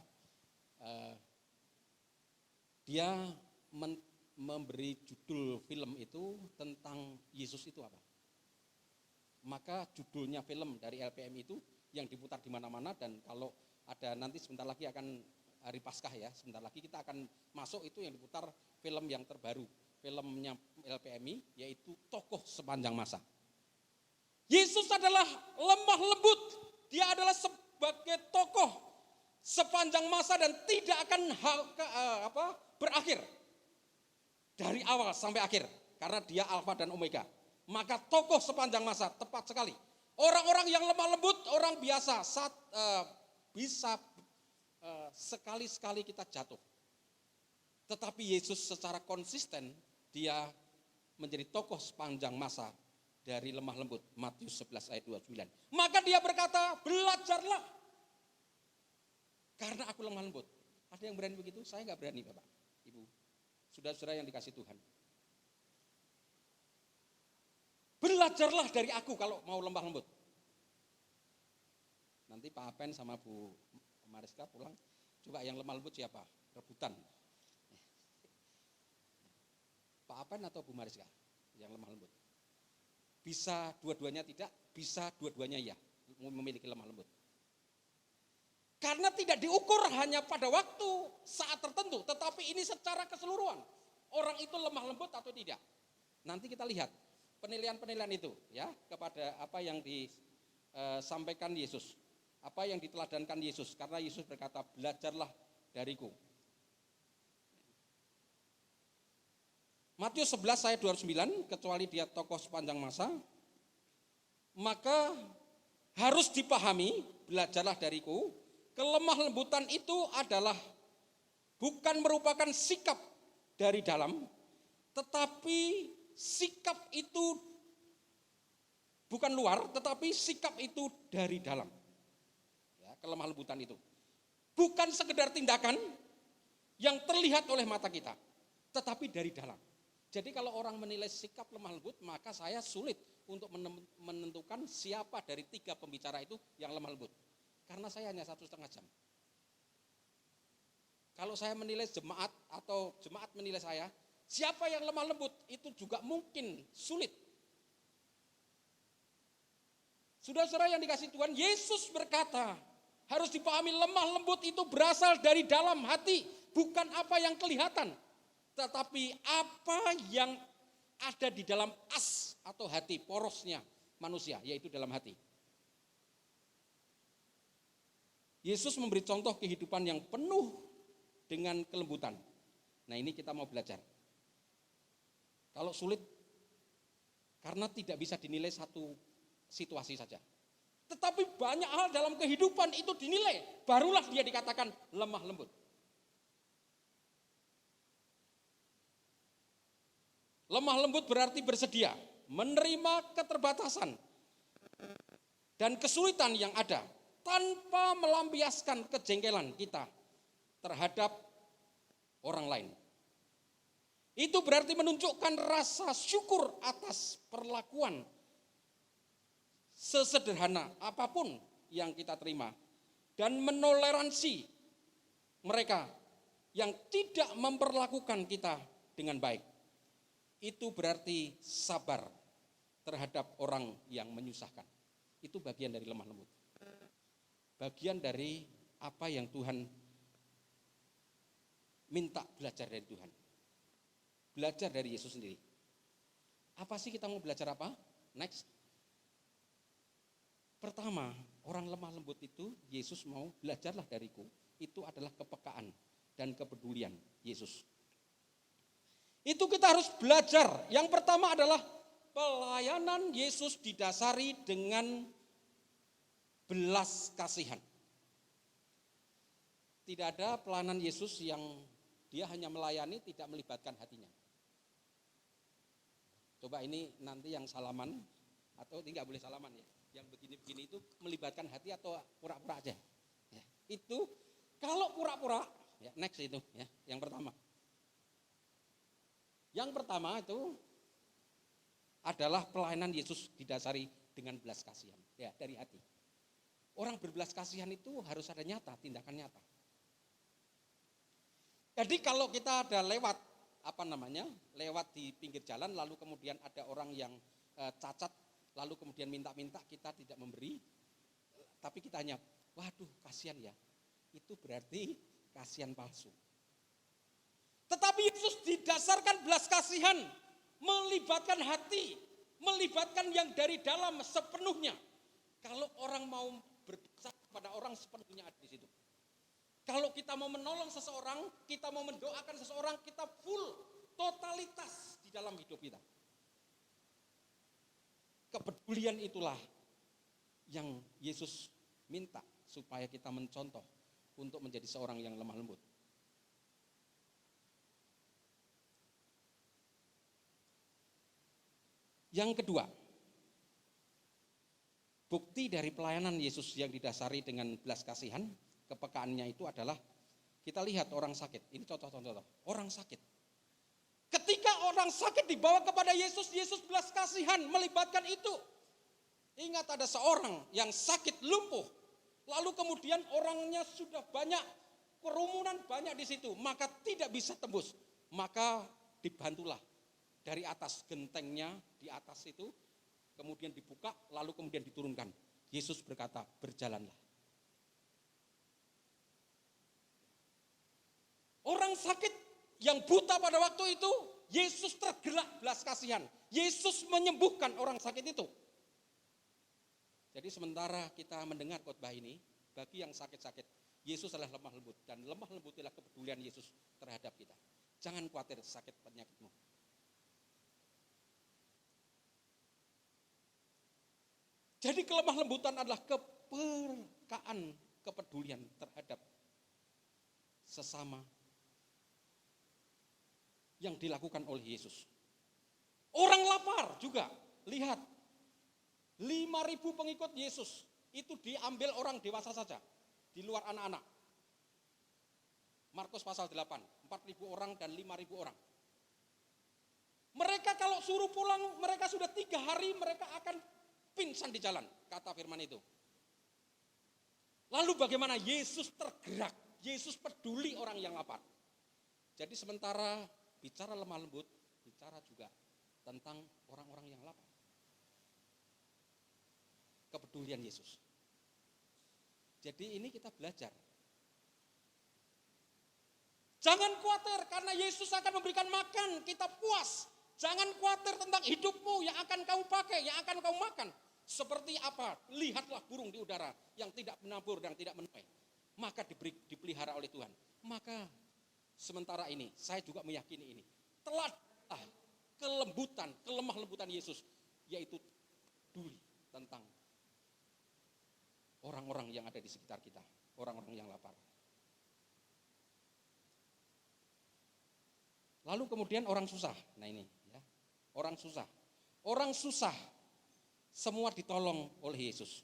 Dia memberi judul film itu tentang Yesus itu apa. Maka judulnya film dari LPM itu yang diputar di mana-mana, dan kalau ada nanti sebentar lagi akan hari Paskah ya, sebentar lagi kita akan masuk itu yang diputar film yang terbaru, filmnya LPMI, yaitu Tokoh Sepanjang Masa. Yesus adalah lemah lembut, dia adalah sebagai tokoh sepanjang masa dan tidak akan berakhir dari awal sampai akhir, karena dia Alfa dan Omega. Maka tokoh sepanjang masa, tepat sekali. Orang-orang yang lemah lembut, orang biasa, bisa sekali-sekali kita jatuh. Tetapi Yesus secara konsisten, dia menjadi tokoh sepanjang masa dari lemah lembut. Matius 11 ayat 29. Maka dia berkata, belajarlah. Karena aku lemah lembut. Ada yang berani begitu? Saya enggak berani, Bapak, Ibu. Saudara-saudara yang dikasih Tuhan. Belajarlah dari aku kalau mau lemah lembut. Nanti Pak Apen sama Bu Mariska pulang, coba yang lemah lembut siapa? Rebutan. Pak Apen atau Bu Mariska yang lemah lembut? Bisa dua-duanya tidak, bisa dua-duanya ya, memiliki lemah lembut. Karena tidak diukur hanya pada waktu saat tertentu, tetapi ini secara keseluruhan. Orang itu lemah lembut atau tidak. Nanti kita lihat penilaian-penilaian itu ya kepada apa yang disampaikan Yesus, apa yang diteladankan Yesus, karena Yesus berkata, belajarlah dariku. Matius 11 ayat 29, kecuali dia tokoh sepanjang masa, maka harus dipahami, belajarlah dariku, kelemah lembutan itu adalah bukan merupakan sikap dari dalam, tetapi sikap itu bukan luar, tetapi sikap itu dari dalam. Ya, kelemah lembutan itu bukan sekedar tindakan yang terlihat oleh mata kita, tetapi dari dalam. Jadi kalau orang menilai sikap lemah lembut, maka saya sulit untuk menentukan siapa dari 3 pembicara itu yang lemah lembut. Karena saya hanya 1,5 jam. Kalau saya menilai jemaat atau jemaat menilai saya, siapa yang lemah lembut, itu juga mungkin sulit. Saudara-saudara yang dikasih Tuhan, Yesus berkata, harus dipahami lemah lembut itu berasal dari dalam hati, bukan apa yang kelihatan. Tetapi apa yang ada di dalam as atau hati, porosnya manusia, yaitu dalam hati. Yesus memberi contoh kehidupan yang penuh dengan kelembutan. Nah, ini kita mau belajar. Kalau sulit, karena tidak bisa dinilai satu situasi saja. Tetapi banyak hal dalam kehidupan itu dinilai, barulah dia dikatakan lemah lembut. Lemah lembut berarti bersedia menerima keterbatasan dan kesulitan yang ada tanpa melampiaskan kejengkelan kita terhadap orang lain. Itu berarti menunjukkan rasa syukur atas perlakuan sesederhana apapun yang kita terima dan menoleransi mereka yang tidak memperlakukan kita dengan baik. Itu berarti sabar terhadap orang yang menyusahkan. Itu bagian dari lemah lembut. Bagian dari apa yang Tuhan minta belajar dari Tuhan. Belajar dari Yesus sendiri. Apa sih kita mau belajar apa? Next. Pertama, orang lemah lembut itu, Yesus mau belajarlah dariku. Itu adalah kepekaan dan kepedulian Yesus. Itu kita harus belajar. Yang pertama adalah pelayanan Yesus didasari dengan belas kasihan. Tidak ada pelayanan Yesus yang dia hanya melayani tidak melibatkan hatinya. Coba ini nanti yang salaman, atau tidak boleh salaman ya. Yang begini-begini itu melibatkan hati atau pura-pura aja. Ya, itu kalau pura-pura, ya next itu ya, yang pertama. Yang pertama itu adalah pelayanan Yesus didasari dengan belas kasihan, ya dari hati. Orang berbelas kasihan itu harus ada nyata, tindakan nyata. Jadi kalau kita ada lewat lewat di pinggir jalan, lalu kemudian ada orang yang cacat, lalu kemudian minta-minta, kita tidak memberi, tapi kita hanya, waduh kasihan ya, itu berarti kasihan palsu. Tetapi Yesus didasarkan belas kasihan, melibatkan hati, melibatkan yang dari dalam sepenuhnya. Kalau orang mau berdosa kepada orang, sepenuhnya ada di situ. Kalau kita mau menolong seseorang, kita mau mendoakan seseorang, kita full, totalitas di dalam hidup kita. Kepedulian itulah yang Yesus minta supaya kita mencontoh untuk menjadi seorang yang lemah lembut. Yang kedua, bukti dari pelayanan Yesus yang didasari dengan belas kasihan, kepekaannya itu adalah kita lihat orang sakit. Ini contoh-contoh, orang sakit. Ketika orang sakit dibawa kepada Yesus, Yesus belas kasihan melibatkan itu. Ingat ada seorang yang sakit lumpuh, lalu kemudian orangnya sudah banyak, kerumunan banyak di situ, maka tidak bisa tembus. Maka dibantulah dari atas gentengnya di atas itu, kemudian dibuka, lalu kemudian diturunkan. Yesus berkata, berjalanlah. Orang sakit yang buta pada waktu itu, Yesus tergerak belas kasihan. Yesus menyembuhkan orang sakit itu. Jadi sementara kita mendengar khotbah ini, bagi yang sakit-sakit, Yesus adalah lemah lembut. Dan lemah lembut adalah kepedulian Yesus terhadap kita. Jangan khawatir sakit penyakitmu. Jadi kelemah lembutan adalah kepekaan, kepedulian terhadap sesama yang dilakukan oleh Yesus. Orang lapar juga, lihat 5.000 pengikut Yesus itu diambil orang dewasa saja, di luar anak-anak. Markus pasal 8, 4.000 orang dan 5.000 orang. Mereka kalau suruh pulang, mereka sudah 3 hari mereka akan pingsan di jalan, kata firman itu. Lalu bagaimana Yesus tergerak, Yesus peduli orang yang lapar. Jadi sementara bicara lemah lembut, bicara juga tentang orang-orang yang lapar. Kepedulian Yesus. Jadi ini kita belajar. Jangan khawatir karena Yesus akan memberikan makan, kita puas. Jangan khawatir tentang hidupmu yang akan kamu pakai, yang akan kamu makan. Seperti apa? Lihatlah burung di udara yang tidak menabur dan tidak menuai. Maka dipelihara oleh Tuhan. Maka sementara ini, saya juga meyakini ini. Telah kelembutan, kelemah lembutan Yesus. Yaitu peduli tentang orang-orang yang ada di sekitar kita. Orang-orang yang lapar. Lalu kemudian orang susah. Nah ini ya, orang susah. Orang susah semua ditolong oleh Yesus.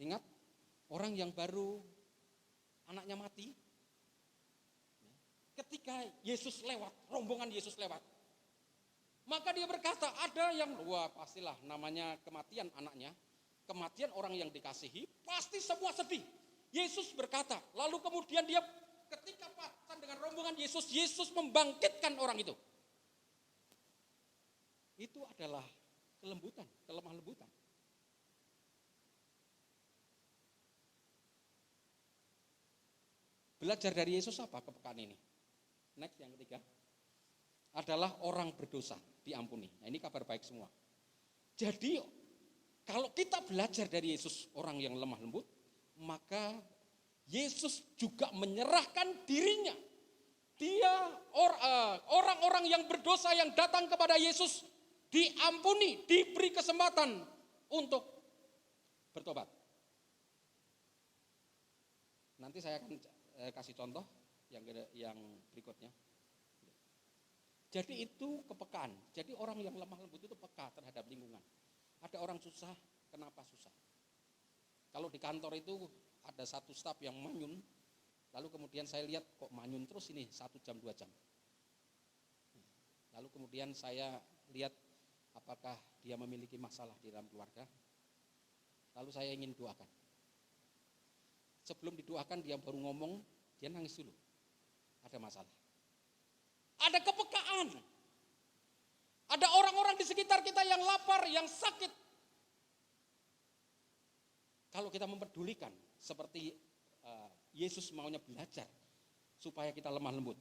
Ingat, orang yang baru anaknya mati, ketika Yesus lewat, rombongan Yesus lewat, maka dia berkata, ada yang, wah pastilah namanya kematian anaknya, kematian orang yang dikasihi, pasti semua sedih. Yesus berkata, lalu kemudian dia ketika pacaran dengan rombongan Yesus, Yesus membangkitkan orang itu. Itu adalah kelembutan, kelemah lembutan. Belajar dari Yesus apa kepekaan ini? Next, yang ketiga adalah orang berdosa diampuni. Nah ini kabar baik semua. Jadi kalau kita belajar dari Yesus orang yang lemah lembut, maka Yesus juga menyerahkan dirinya. Dia orang-orang yang berdosa yang datang kepada Yesus diampuni, diberi kesempatan untuk bertobat. Nanti saya akan kasih contoh yang berikutnya. Jadi itu kepekaan. Jadi orang yang lemah lembut itu peka terhadap lingkungan. Ada orang susah, kenapa susah? Kalau di kantor itu ada satu staf yang manyun, lalu kemudian saya lihat kok manyun terus ini 1 jam 2 jam. Lalu kemudian saya lihat apakah dia memiliki masalah di dalam keluarga. Lalu saya ingin doakan. Sebelum didoakan dia baru ngomong, dia nangis dulu. Ada masalah. Ada kepekaan. Ada orang-orang di sekitar kita yang lapar, yang sakit. Kalau kita mempedulikan seperti Yesus maunya belajar supaya kita lemah lembut.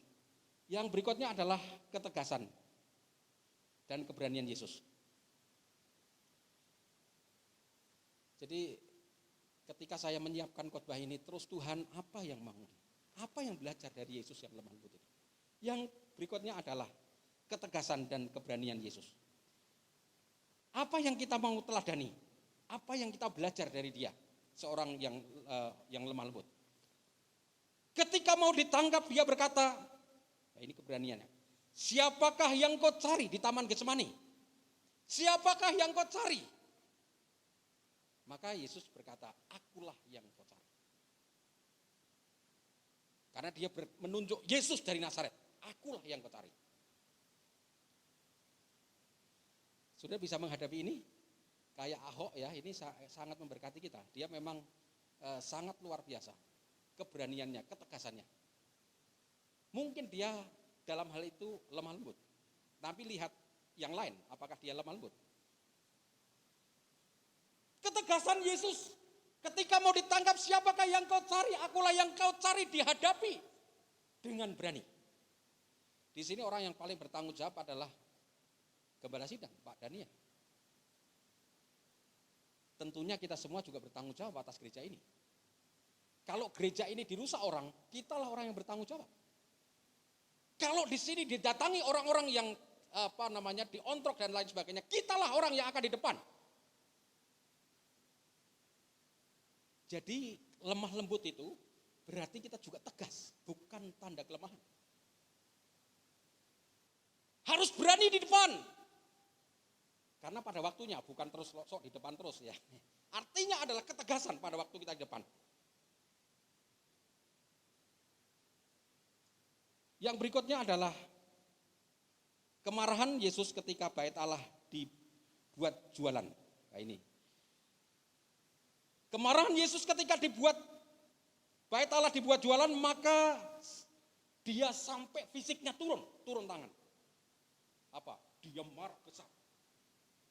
Yang berikutnya adalah ketegasan dan keberanian Yesus. Jadi ketika saya menyiapkan khotbah ini, terus Tuhan apa yang mau? Apa yang belajar dari Yesus yang lemah lembut itu? Yang berikutnya adalah ketegasan dan keberanian Yesus. Apa yang kita mau teladani? Apa yang kita belajar dari dia? Seorang yang lemah lembut. Ketika mau ditangkap, dia berkata, nah ini keberaniannya. Siapakah yang kau cari di Taman Getsemani? Siapakah yang kau cari? Maka Yesus berkata, akulah yang kau cari. Karena dia menunjuk Yesus dari Nazaret. Akulah yang kau cari. Sudah bisa menghadapi ini? Kayak Ahok ya, ini sangat memberkati kita. Dia memang sangat luar biasa. Keberaniannya, ketegasannya. Mungkin dia dalam hal itu lemah lembut. Tapi lihat yang lain, apakah dia lemah lembut? Ketegasan Yesus ketika mau ditangkap, siapakah yang kau cari? Akulah yang kau cari, dihadapi dengan berani. Di sini orang yang paling bertanggung jawab adalah Gembala Sidang, Pak Dania. Tentunya kita semua juga bertanggung jawab atas gereja ini. Kalau gereja ini dirusak orang, kitalah orang yang bertanggung jawab. Kalau di sini didatangi orang-orang yang diontrok dan lain sebagainya, kitalah orang yang akan di depan. Jadi lemah lembut itu berarti kita juga tegas, bukan tanda kelemahan. Harus berani di depan. Karena pada waktunya, bukan terus sok di depan terus ya. Artinya adalah ketegasan pada waktu kita di depan. Yang berikutnya adalah kemarahan Yesus ketika bait Allah dibuat jualan. Nah ini. Kemarahan Yesus ketika bait Allah dibuat jualan, maka dia sampai fisiknya turun tangan. Apa? Dia marah besar.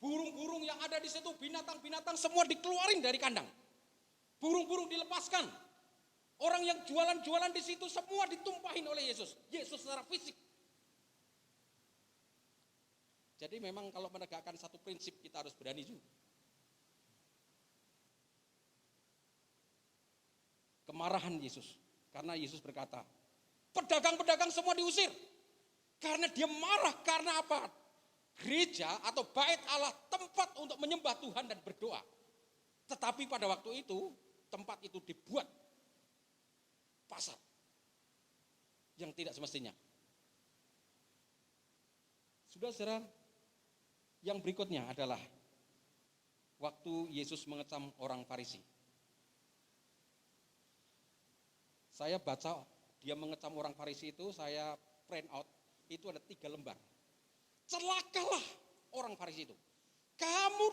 Burung-burung yang ada di situ, binatang-binatang semua dikeluarin dari kandang. Burung-burung dilepaskan. Orang yang jualan-jualan di situ semua ditumpahin oleh Yesus. Yesus secara fisik. Jadi memang kalau menegakkan satu prinsip kita harus berani juga. Kemarahan Yesus. Karena Yesus berkata, pedagang-pedagang semua diusir. Karena dia marah, karena apa? Gereja atau bait Allah tempat untuk menyembah Tuhan dan berdoa. Tetapi pada waktu itu, tempat itu dibuat pasar. Yang tidak semestinya. Saudara, yang berikutnya adalah waktu Yesus mengecam orang Farisi. Saya baca dia mengecam orang Farisi itu, saya print out, itu ada 3 lembar. Celakalah orang Farisi itu. Kamu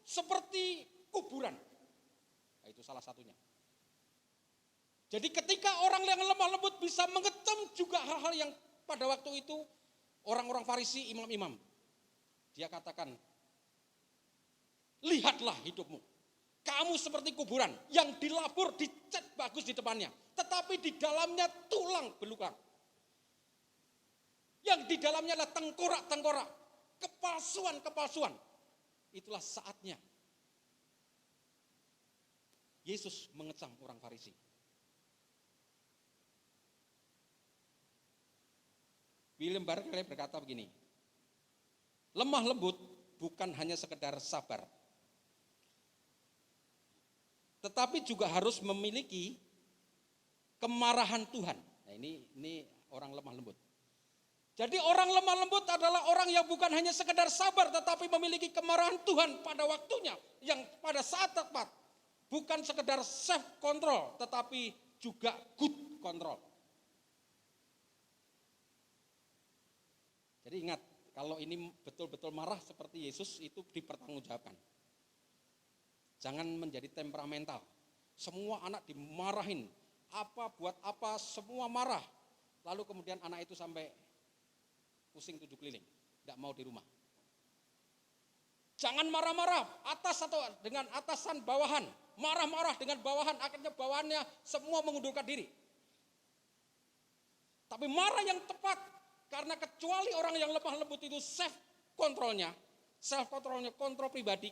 seperti kuburan. Nah, itu salah satunya. Jadi ketika orang yang lemah lembut bisa mengecam juga hal-hal yang pada waktu itu orang-orang Farisi, imam-imam. Dia katakan, lihatlah hidupmu. Kamu seperti kuburan yang dilabur, dicat bagus di depannya. Tetapi di dalamnya tulang belulang. Yang di dalamnya adalah tengkorak-tengkorak. Kepalsuan-kepalsuan. Itulah saatnya Yesus mengecam orang Farisi. William Barclay berkata begini, lemah lembut bukan hanya sekedar sabar, tetapi juga harus memiliki kemarahan Tuhan. Nah ini orang lemah lembut. Jadi orang lemah lembut adalah orang yang bukan hanya sekedar sabar, tetapi memiliki kemarahan Tuhan pada waktunya, yang pada saat tepat. Bukan sekedar self control, tetapi juga good control. Jadi ingat, kalau ini betul-betul marah seperti Yesus, itu dipertanggungjawabkan. Jangan menjadi temperamental. Semua anak dimarahin, apa buat apa semua marah. Lalu kemudian anak itu sampai pusing 7 keliling, tidak mau di rumah. Jangan marah-marah atas atau dengan atasan bawahan, marah-marah dengan bawahan, akhirnya bawahannya semua mengundurkan diri. Tapi marah yang tepat, karena kecuali orang yang lemah lembut itu self kontrolnya, kontrol pribadi,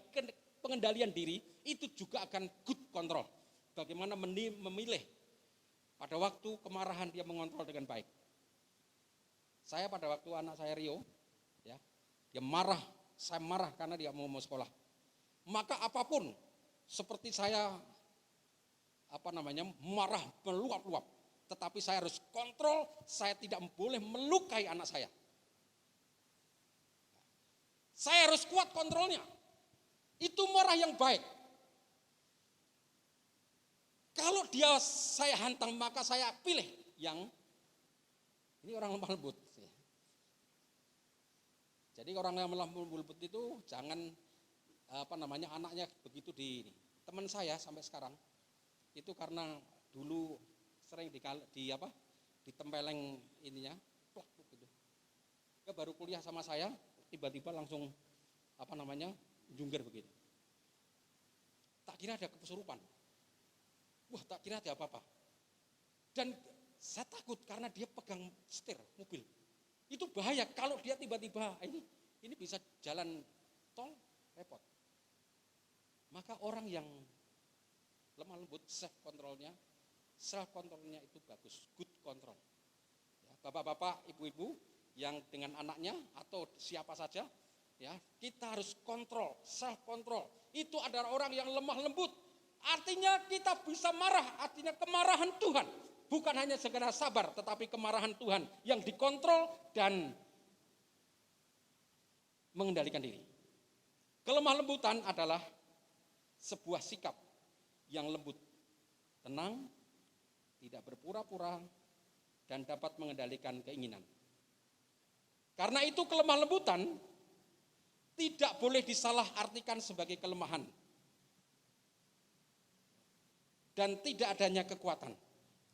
pengendalian diri, itu juga akan good control. Bagaimana memilih pada waktu kemarahan dia mengontrol dengan baik. Saya pada waktu anak saya Rio, ya, dia marah, saya marah karena dia mau sekolah. Maka apapun, seperti saya marah meluap-luap, tetapi saya harus kontrol, saya tidak boleh melukai anak saya. Saya harus kuat kontrolnya. Itu marah yang baik. Kalau dia saya hantam, maka saya pilih yang ini orang lemah lembut. Jadi orang yang lemah lembut itu jangan anaknya begitu di teman saya sampai sekarang itu karena dulu sering ditempeleng ininya, plak gitu. Dia baru kuliah sama saya, tiba-tiba langsung jungkir begitu. Tak kira ada kesurupan. Wah, tak kira ada apa-apa. Dan saya takut karena dia pegang setir mobil. Itu bahaya kalau dia tiba-tiba ini bisa jalan tol repot. Maka orang yang lemah lembut self kontrolnya itu bagus, good control. Ya, bapak-bapak, ibu-ibu yang dengan anaknya atau siapa saja, ya, kita harus kontrol, self kontrol. Itu adalah orang yang lemah lembut. Artinya kita bisa marah, artinya kemarahan Tuhan. Bukan hanya sekedar sabar, tetapi kemarahan Tuhan yang dikontrol dan mengendalikan diri. Kelemah lembutan adalah sebuah sikap yang lembut, tenang, tidak berpura-pura, dan dapat mengendalikan keinginan. Karena itu kelemah lembutan tidak boleh disalahartikan sebagai kelemahan dan tidak adanya kekuatan.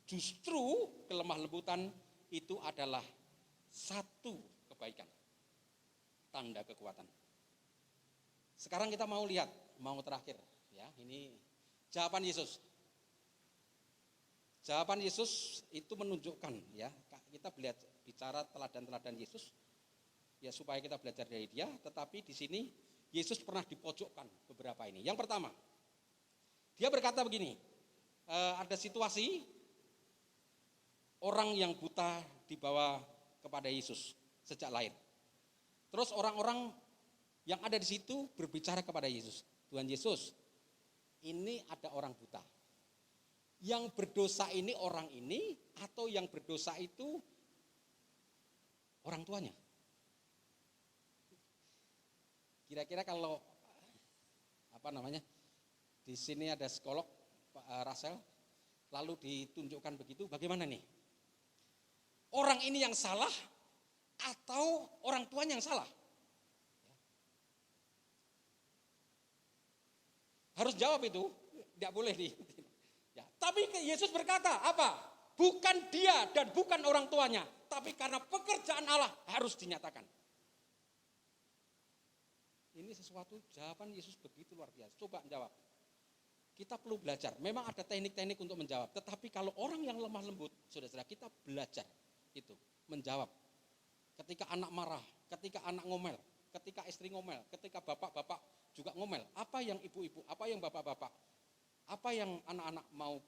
Justru kelemah lembutan itu adalah satu kebaikan, tanda kekuatan. Sekarang kita mau lihat, mau terakhir, ya, ini jawaban Yesus. Jawaban Yesus itu menunjukkan, ya, kita bicara teladan-teladan Yesus, ya supaya kita belajar dari dia. Tetapi di sini Yesus pernah dipojokkan beberapa ini. Yang pertama, dia berkata begini, ada situasi orang yang buta dibawa kepada Yesus sejak lahir. Terus orang-orang yang ada di situ berbicara kepada Yesus. Tuhan Yesus, ini ada orang buta. Yang berdosa ini orang ini atau yang berdosa itu orang tuanya? Kira-kira kalau di sini ada psikolog Pak Rasel, lalu ditunjukkan begitu, bagaimana nih? Orang ini yang salah atau orang tuanya yang salah? Harus jawab itu, tidak boleh ya. Tapi Yesus berkata apa? Bukan dia dan bukan orang tuanya, tapi karena pekerjaan Allah harus dinyatakan. Ini sesuatu jawaban Yesus begitu luar biasa. Coba jawab. Kita perlu belajar. Memang ada teknik-teknik untuk menjawab. Tetapi kalau orang yang lemah lembut, saudara-saudara, kita belajar itu menjawab. Ketika anak marah, ketika anak ngomel, ketika istri ngomel, ketika bapak-bapak juga ngomel. Apa yang ibu-ibu, apa yang bapak-bapak, apa yang anak-anak mau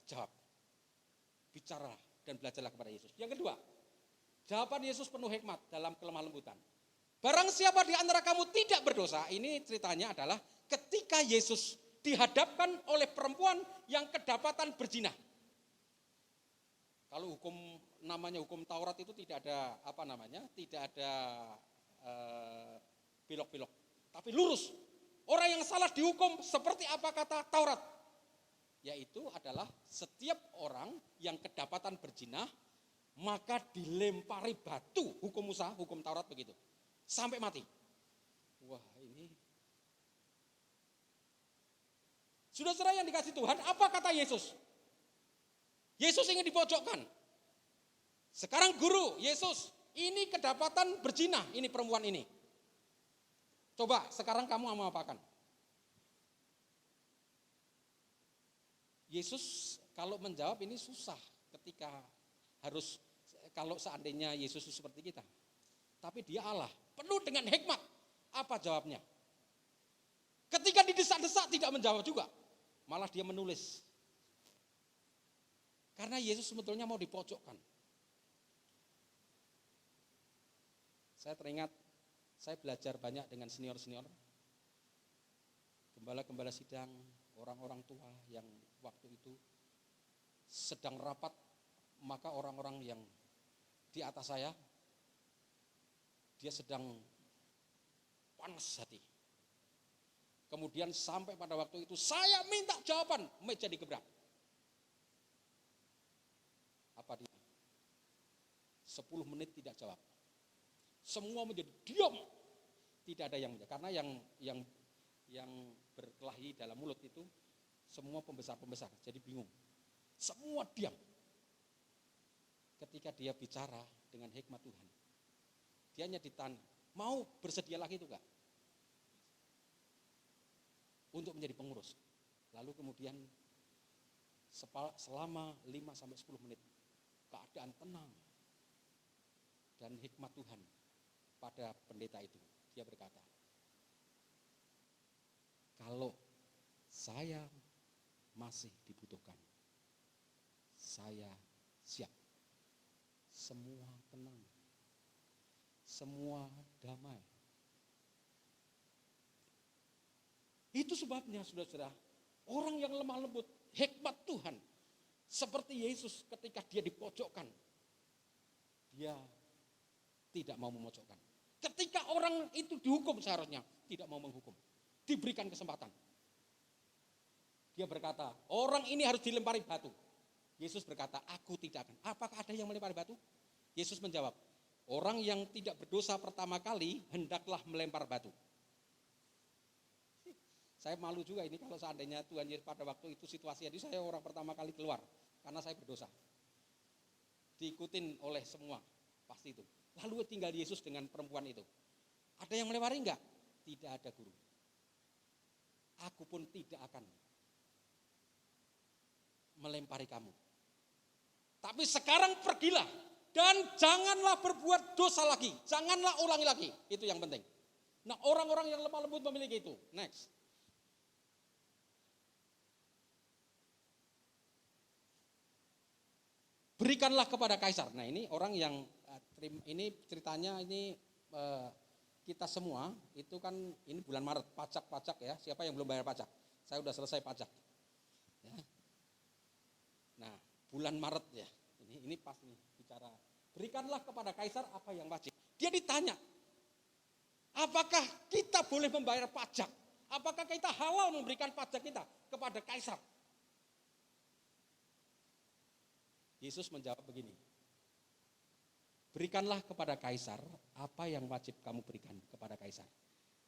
jawab? Bicara dan belajarlah kepada Yesus. Yang kedua, jawaban Yesus penuh hikmat dalam kelemah lembutan. Barang siapa di antara kamu tidak berdosa, ini ceritanya adalah ketika Yesus dihadapkan oleh perempuan yang kedapatan berzina. Kalau hukum Taurat itu tidak ada tidak ada belok-belok, tapi lurus. Orang yang salah dihukum seperti apa kata Taurat, yaitu adalah setiap orang yang kedapatan berzina maka dilempari batu. Hukum Musa, hukum Taurat begitu, sampai mati. Wah, ini saudara yang dikasih Tuhan, apa kata Yesus? Yesus ingin dipojokkan. Sekarang guru, Yesus, Ini kedapatan berzina, ini perempuan ini. Coba sekarang kamu mau apakan? Yesus kalau menjawab ini susah ketika harus, kalau seandainya Yesus seperti kita. Tapi dia Allah, penuh dengan hikmat. Apa jawabnya? Ketika didesak-desak tidak menjawab juga. Malah dia menulis. Karena Yesus sebetulnya mau dipojokkan. Saya teringat, saya belajar banyak dengan senior-senior. Gembala-gembala sidang, orang-orang tua yang waktu itu sedang rapat, maka orang-orang yang di atas saya, dia sedang panas hati. Kemudian sampai pada waktu itu saya minta jawaban, meja digebrak. Apa dia? 10 menit tidak jawab. Semua menjadi diam. Tidak ada yang menjawab. Karena yang berkelahi dalam mulut itu semua pembesar-pembesar, jadi bingung. Semua diam. Ketika dia bicara dengan hikmat Tuhan, dia hanya ditanya, mau bersedia lagi itu enggak? Untuk menjadi pengurus. Lalu kemudian selama 5-10 menit keadaan tenang dan hikmat Tuhan pada pendeta itu. Dia berkata, kalau saya masih dibutuhkan, saya siap. Semua tenang, semua damai. Itu sebabnya saudara-saudara, orang yang lemah lembut, hikmat Tuhan, seperti Yesus ketika dia dipojokkan, dia tidak mau memojokkan. Ketika orang itu dihukum seharusnya, tidak mau menghukum. Diberikan kesempatan. Dia berkata, orang ini harus dilempari batu. Yesus berkata, aku tidak akan. Apakah ada yang melempari batu? Yesus menjawab, orang yang tidak berdosa pertama kali, hendaklah melempar batu. Saya malu juga ini kalau seandainya Tuhan Yesus pada waktu itu situasi itu saya orang pertama kali keluar. Karena saya berdosa. Diikutin oleh semua, pasti itu. Lalu tinggal Yesus dengan perempuan itu. Ada yang melempari enggak? Tidak ada guru. Aku pun tidak akan melempari kamu. Tapi sekarang pergilah dan janganlah berbuat dosa lagi. Janganlah ulangi lagi. Itu yang penting. Nah, orang-orang yang lemah lembut memiliki itu. Next. Berikanlah kepada kaisar. Nah, ini orang yang ini ceritanya ini kita semua itu kan ini bulan Maret pajak ya. Siapa yang belum bayar pajak? Saya udah selesai pajak. Ya. Nah, bulan Maret ya. Ini pas nih bicara. Berikanlah kepada kaisar apa yang wajib. Dia ditanya, apakah kita boleh membayar pajak? Apakah kita halal memberikan pajak kita kepada kaisar? Yesus menjawab begini, berikanlah kepada kaisar apa yang wajib kamu berikan kepada kaisar.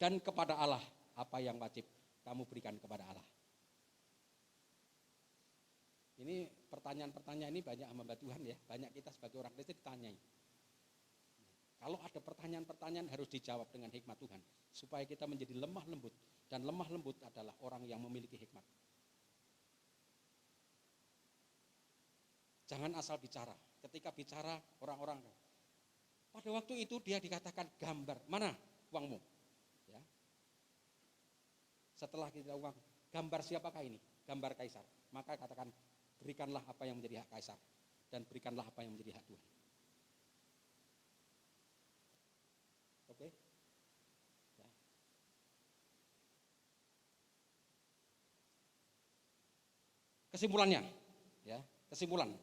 Dan kepada Allah apa yang wajib kamu berikan kepada Allah. Ini pertanyaan-pertanyaan ini banyak hamba Tuhan ya, banyak kita sebagai orang Kristen ditanyai. Kalau ada pertanyaan-pertanyaan harus dijawab dengan hikmat Tuhan, supaya kita menjadi lemah lembut, dan lemah lembut adalah orang yang memiliki hikmat. Jangan asal bicara, ketika bicara orang-orang, pada waktu itu dia dikatakan gambar, mana uangmu? Ya. Setelah kita uang, gambar siapakah ini? Gambar kaisar, maka katakan, berikanlah apa yang menjadi hak kaisar dan berikanlah apa yang menjadi hak Tuhan. Oke? Ya. Kesimpulannya, ya, kesimpulan.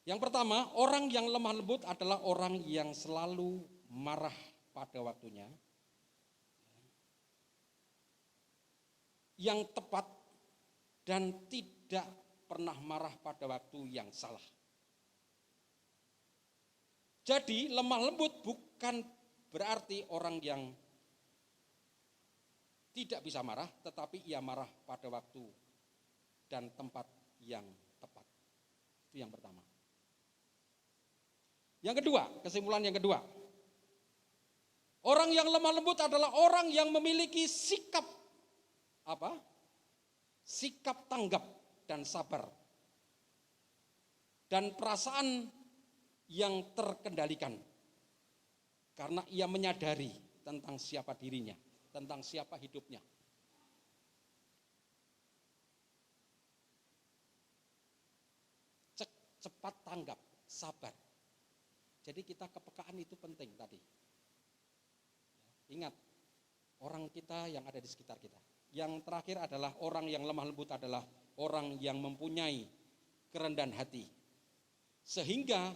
Yang pertama, orang yang lemah lembut adalah orang yang selalu marah pada waktunya, yang tepat dan tidak pernah marah pada waktu yang salah. Jadi lemah lembut bukan berarti orang yang tidak bisa marah, tetapi ia marah pada waktu dan tempat yang tepat. Itu yang pertama. Yang kedua, kesimpulan yang kedua. Orang yang lemah lembut adalah orang yang memiliki sikap apa? Sikap tanggap dan sabar. Dan perasaan yang terkendalikan. Karena ia menyadari tentang siapa dirinya, tentang siapa hidupnya. Cepat tanggap, sabar. Jadi kita kepekaan itu penting tadi. Ingat, orang kita yang ada di sekitar kita. Yang terakhir adalah orang yang lemah lembut adalah orang yang mempunyai kerendahan hati. Sehingga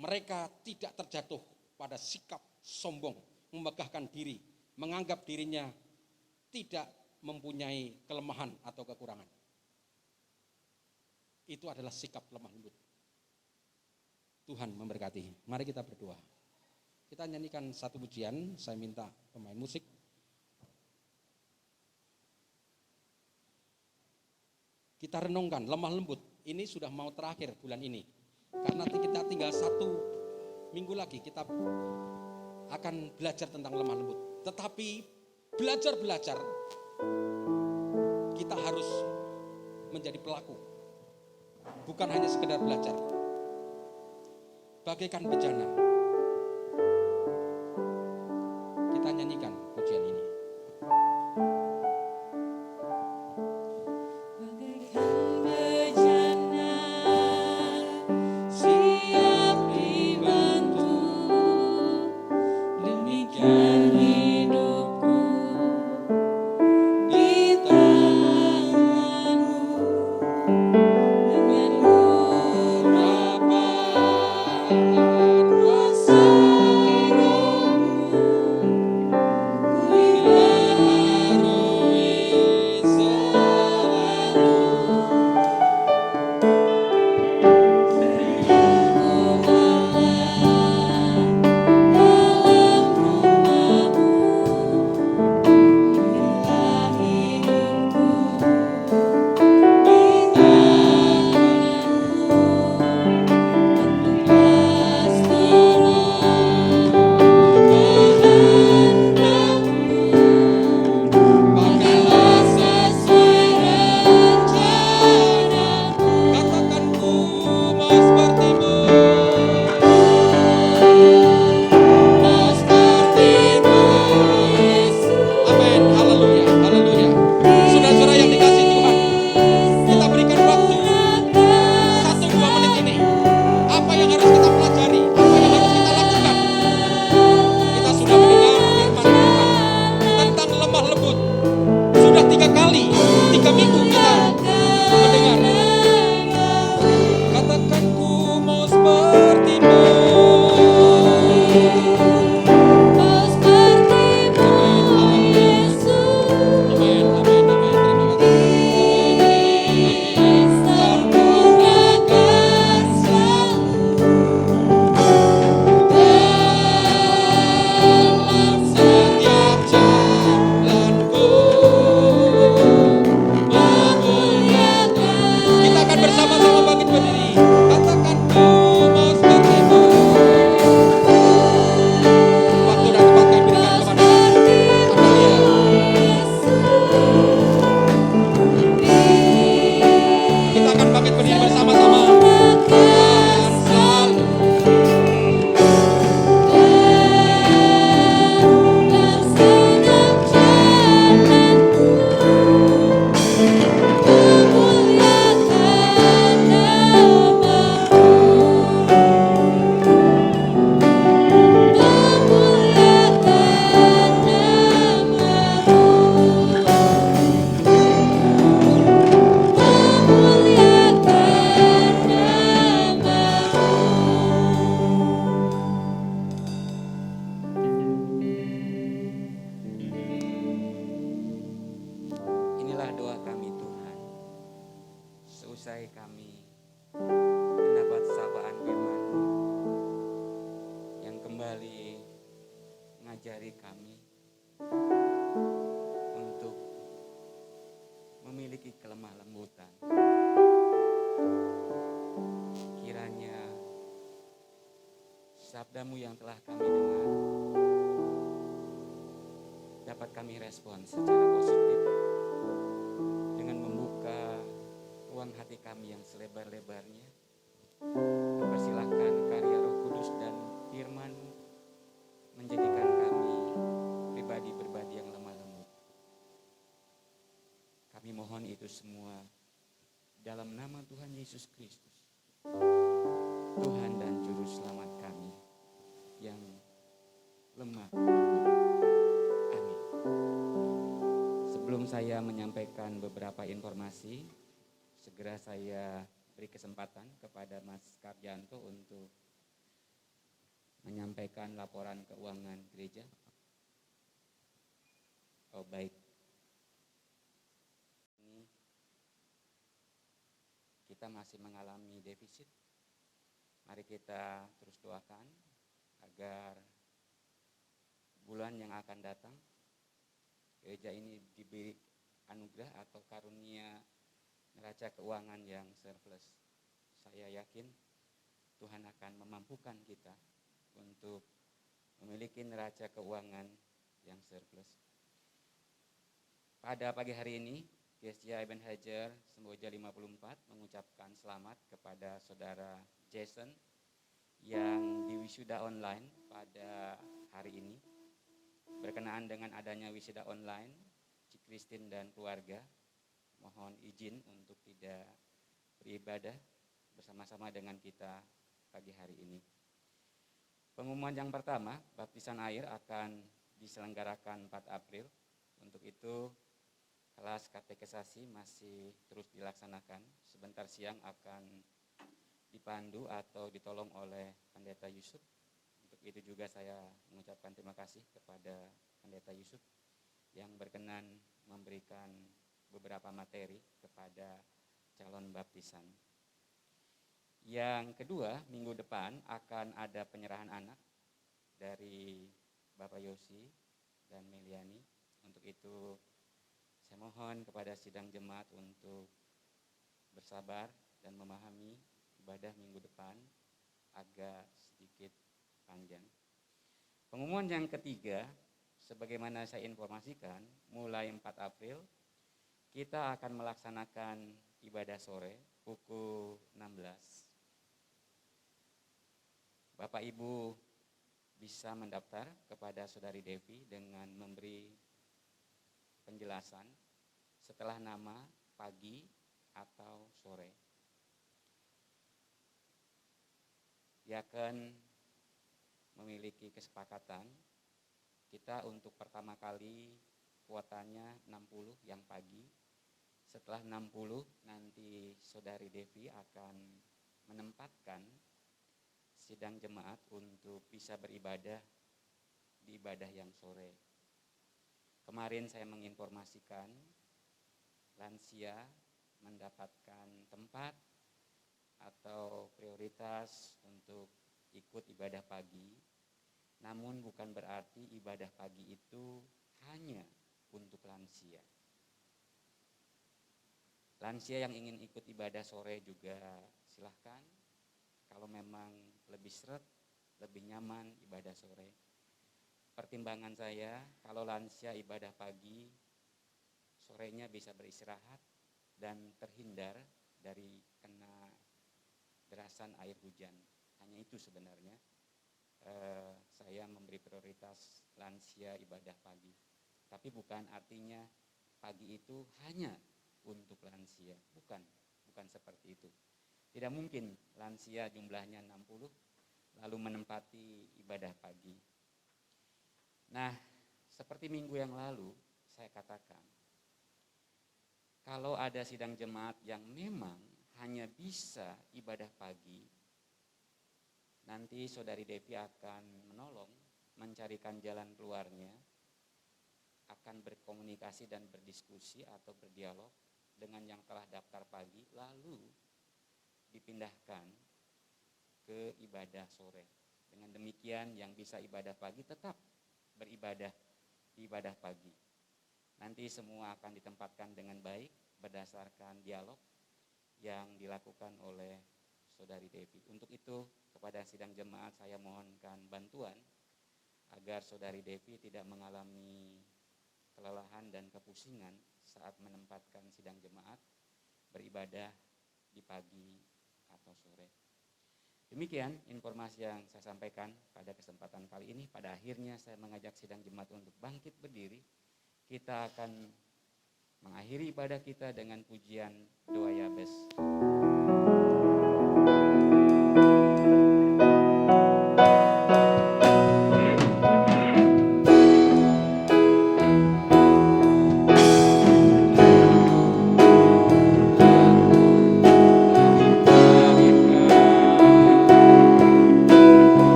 mereka tidak terjatuh pada sikap sombong, memegahkan diri, menganggap dirinya tidak mempunyai kelemahan atau kekurangan. Itu adalah sikap lemah lembut. Tuhan memberkati. Mari kita berdoa. Kita nyanyikan satu pujian, saya minta pemain musik. Kita renungkan, lemah lembut. Ini sudah mau terakhir bulan ini. Karena kita tinggal 1 minggu lagi, kita akan belajar tentang lemah lembut. Tetapi belajar, kita harus menjadi pelaku. Bukan hanya sekedar belajar. Bagaikan bejana. Kita nyanyikan pujian ini. Seusai kami mendapat sapaan firman-Mu yang kembali mengajari kami untuk memiliki kelemah lembutan. Kiranya sabdamu yang telah kami dengar dapat kami respon secara positif dengan membuka ruang hati kami yang selebar-lebarnya, mempersilahkan karya Roh Kudus dan firman menjadikan kami pribadi-pribadi yang lemah lembut. Kami mohon itu semua dalam nama Tuhan Yesus Kristus, Tuhan dan Juru Selamat kami yang lemah lembut. Amin. Sebelum saya menyampaikan beberapa informasi, segera saya beri kesempatan kepada Mas Karjanto untuk menyampaikan laporan keuangan gereja. Oh baik. Ini kita masih mengalami defisit. Mari kita terus doakan agar bulan yang akan datang gereja ini diberi anugerah atau karunia neraca keuangan yang surplus. Saya yakin Tuhan akan memampukan kita untuk memiliki neraca keuangan yang surplus. Pada pagi hari ini, Gereja Ebenezer Semboja 54 mengucapkan selamat kepada saudara Jason yang diwisuda online pada hari ini. Berkenaan dengan adanya wisuda online, Cik Christine dan keluarga mohon izin untuk tidak beribadah bersama-sama dengan kita pagi hari ini. Pengumuman yang pertama, baptisan air akan diselenggarakan 4 April. Untuk itu, kelas katekisasi masih terus dilaksanakan. Sebentar siang akan dipandu atau ditolong oleh Pendeta Yusuf. Untuk itu juga saya mengucapkan terima kasih kepada Pendeta Yusuf yang berkenan memberikan beberapa materi kepada calon baptisan. Yang kedua, minggu depan akan ada penyerahan anak dari Bapak Yosi dan Meliani. Untuk itu saya mohon kepada sidang jemaat untuk bersabar dan memahami ibadah minggu depan agak sedikit panjang. Pengumuman yang ketiga, sebagaimana saya informasikan, mulai 4 April kita akan melaksanakan ibadah sore pukul 16. Bapak Ibu bisa mendaftar kepada Saudari Devi dengan memberi penjelasan setelah nama, pagi, atau sore. Dia akan memiliki kesepakatan kita untuk pertama kali kuotanya 60 yang pagi. Setelah 60 nanti Saudari Devi akan menempatkan sidang jemaat untuk bisa beribadah di ibadah yang sore. Kemarin saya menginformasikan lansia mendapatkan tempat atau prioritas untuk ikut ibadah pagi. Namun bukan berarti ibadah pagi itu hanya untuk lansia. Lansia yang ingin ikut ibadah sore juga silahkan. Kalau memang lebih seret, lebih nyaman ibadah sore. Pertimbangan saya, kalau lansia ibadah pagi, sorenya bisa beristirahat dan terhindar dari kena derasan air hujan. Hanya itu sebenarnya saya memberi prioritas lansia ibadah pagi. Tapi bukan artinya pagi itu hanya untuk lansia, bukan seperti itu. Tidak mungkin lansia jumlahnya 60 lalu menempati ibadah pagi. Nah, seperti minggu yang lalu saya katakan, kalau ada sidang jemaat yang memang hanya bisa ibadah pagi, nanti Saudari Devi akan menolong mencarikan jalan keluarnya, akan berkomunikasi dan berdiskusi atau berdialog dengan yang telah daftar pagi, lalu dipindahkan ke ibadah sore. Dengan demikian yang bisa ibadah pagi tetap beribadah di ibadah pagi. Nanti semua akan ditempatkan dengan baik berdasarkan dialog yang dilakukan oleh Saudari Devi. Untuk itu kepada sidang jemaat saya mohonkan bantuan agar Saudari Devi tidak mengalami kelelahan dan kepusingan saat menempatkan sidang jemaat beribadah di pagi atau sore. Demikian informasi yang saya sampaikan pada kesempatan kali ini. Pada akhirnya saya mengajak sidang jemaat untuk bangkit berdiri. Kita akan mengakhiri ibadah kita dengan pujian doa Yabes.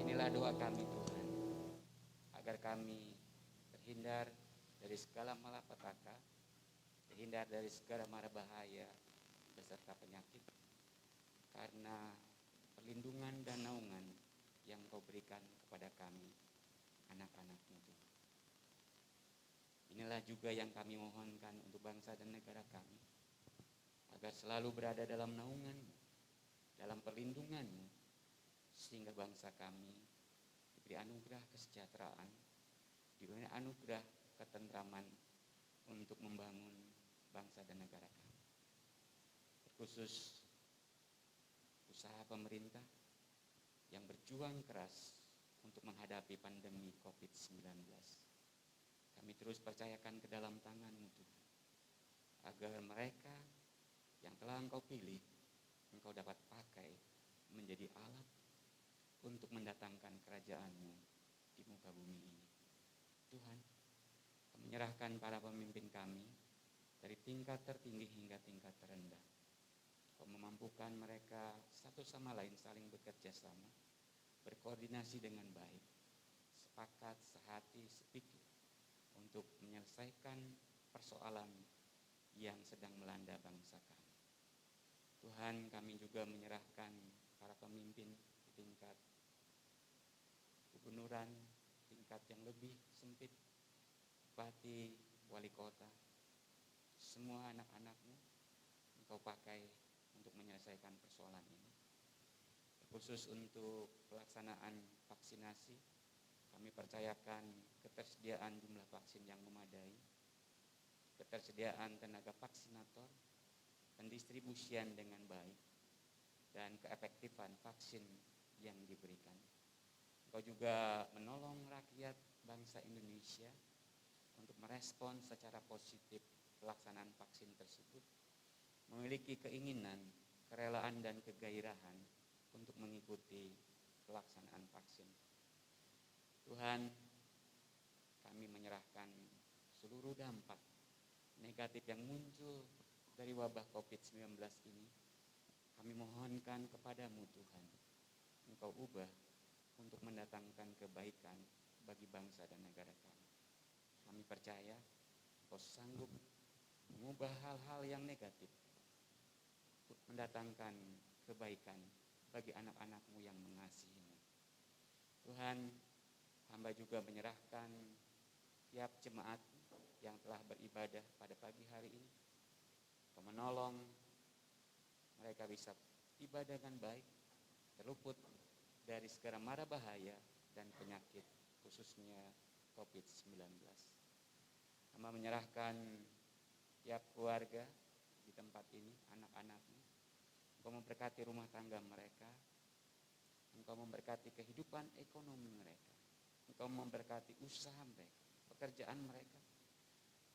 Inilah doa kami Tuhan, agar kami terhindar dari segala malapetaka, terhindar dari segala mara bahaya beserta penyakit, karena perlindungan dan naungan yang Kau berikan kepada kami, anak-anak-Mu Tuhan. Inilah juga yang kami mohonkan untuk bangsa dan negara kami, agar selalu berada dalam naungan-Mu, dalam perlindungan-Mu, sehingga bangsa kami diberi anugerah kesejahteraan, diberi anugerah ketentraman untuk membangun bangsa dan negara kami. Terkhusus usaha pemerintah yang berjuang keras untuk menghadapi pandemi COVID-19. Kami terus percayakan ke dalam tangan-Mu Tuhan, agar mereka yang telah Engkau pilih, Engkau dapat pakai menjadi alat untuk mendatangkan kerajaan-Mu di muka bumi ini. Tuhan, kami menyerahkan para pemimpin kami dari tingkat tertinggi hingga tingkat terendah. Kau memampukan mereka satu sama lain saling bekerja sama, berkoordinasi dengan baik, sepakat, sehati, sepikir untuk menyelesaikan persoalan yang sedang melanda bangsa kami. Tuhan, kami juga menyerahkan para pemimpin di tingkat gubernuran, tingkat yang lebih sempit, bupati, wali kota, semua anak-anak-Mu Engkau pakai untuk menyelesaikan persoalan ini. Khusus untuk pelaksanaan vaksinasi, kami percayakan ketersediaan jumlah vaksin yang memadai, ketersediaan tenaga vaksinator, pendistribusian dengan baik, dan keefektifan vaksin yang diberikan. Engkau juga menolong rakyat bangsa Indonesia untuk merespon secara positif pelaksanaan vaksin tersebut, memiliki keinginan, kerelaan, dan kegairahan untuk mengikuti pelaksanaan vaksin. Tuhan, kami menyerahkan seluruh dampak negatif yang muncul dari wabah COVID-19 ini. Kami mohonkan kepadamu Tuhan, Engkau ubah untuk mendatangkan kebaikan bagi bangsa dan negara kami. Kami percaya Engkau sanggup mengubah hal-hal yang negatif untuk mendatangkan kebaikan bagi anak-anak-Mu yang mengasihi-Mu. Tuhan, hamba juga menyerahkan tiap jemaat yang telah beribadah pada pagi hari ini. Engkau menolong mereka bisa tiba dengan baik, terluput dari segala mara bahaya dan penyakit, khususnya COVID-19. Hamba menyerahkan tiap keluarga di tempat ini, anak-anaknya, Engkau memberkati rumah tangga mereka. Engkau memberkati kehidupan ekonomi mereka. Engkau memberkati usaha mereka, pekerjaan mereka.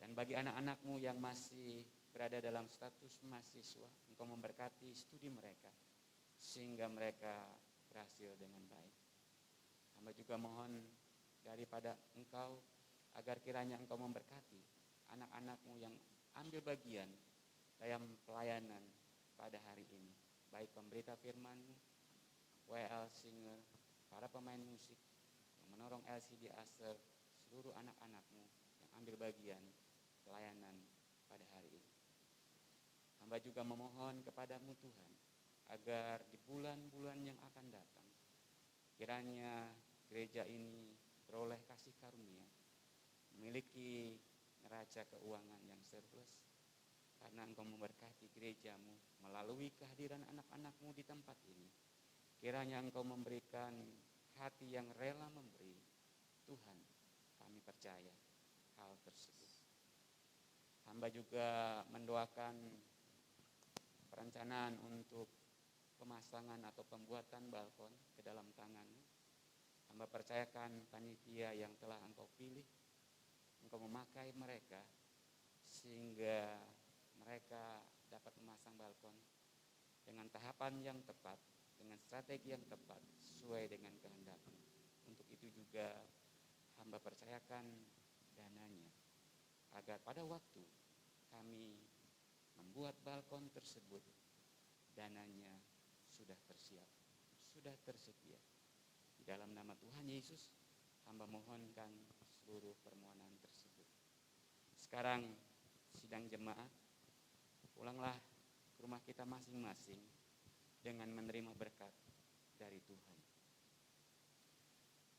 Dan bagi anak-anak-Mu yang masih berada dalam status mahasiswa, Engkau memberkati studi mereka, sehingga mereka berhasil dengan baik. Hamba juga mohon daripada Engkau, agar kiranya Engkau memberkati anak-anak-Mu yang ambil bagian dalam pelayanan pada hari ini. Baik pemberita firman-Mu, WL Singer, para pemain musik, yang menorong LCD Aser, seluruh anak-anak-Mu yang ambil bagian pelayanan pada hari ini. Hamba juga memohon kepada-Mu Tuhan, agar di bulan-bulan yang akan datang, kiranya gereja ini beroleh kasih karunia, memiliki neraca keuangan yang surplus, karena Engkau memberkati gereja-Mu melalui kehadiran anak-anak-Mu di tempat ini. Kiranya Engkau memberikan hati yang rela memberi. Tuhan, kami percaya hal tersebut. Hamba juga mendoakan perencanaan untuk pemasangan atau pembuatan balkon ke dalam tangan-Mu. Hamba percayakan panitia yang telah Engkau pilih, Engkau memakai mereka sehingga mereka dapat memasang balkon dengan tahapan yang tepat, dengan strategi yang tepat, sesuai dengan kehendak-Mu. Untuk itu juga hamba percayakan dananya, agar pada waktu kami membuat balkon tersebut, dananya sudah tersiap, sudah tersedia. Di dalam nama Tuhan Yesus, hamba mohonkan seluruh permohonan tersebut. Sekarang sidang jemaat, pulanglah ke rumah kita masing-masing dengan menerima berkat dari Tuhan.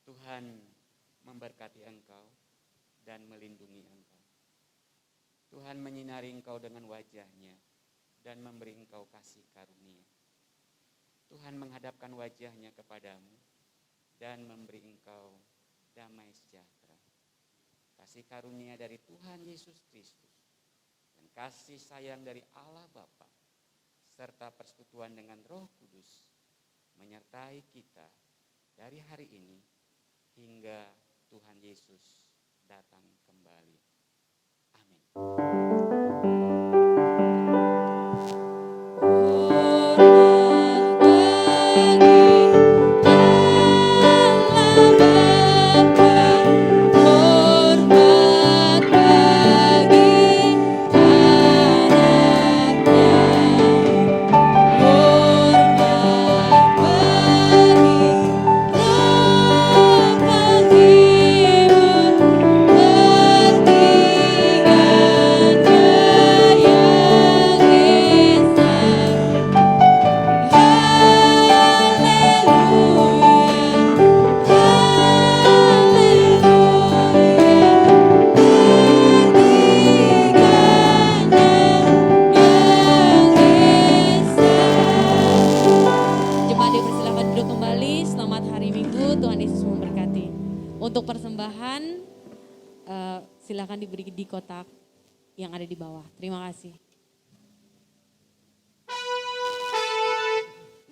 Tuhan memberkati engkau dan melindungi engkau. Tuhan menyinari engkau dengan wajah-Nya dan memberi engkau kasih karunia. Tuhan menghadapkan wajah-Nya kepadamu dan memberi engkau damai sejahtera. Kasih karunia dari Tuhan Yesus Kristus dan kasih sayang dari Allah Bapa serta persekutuan dengan Roh Kudus menyertai kita dari hari ini hingga Tuhan Yesus datang kembali. Amin. Untuk persembahan silakan diberi di kotak yang ada di bawah. Terima kasih.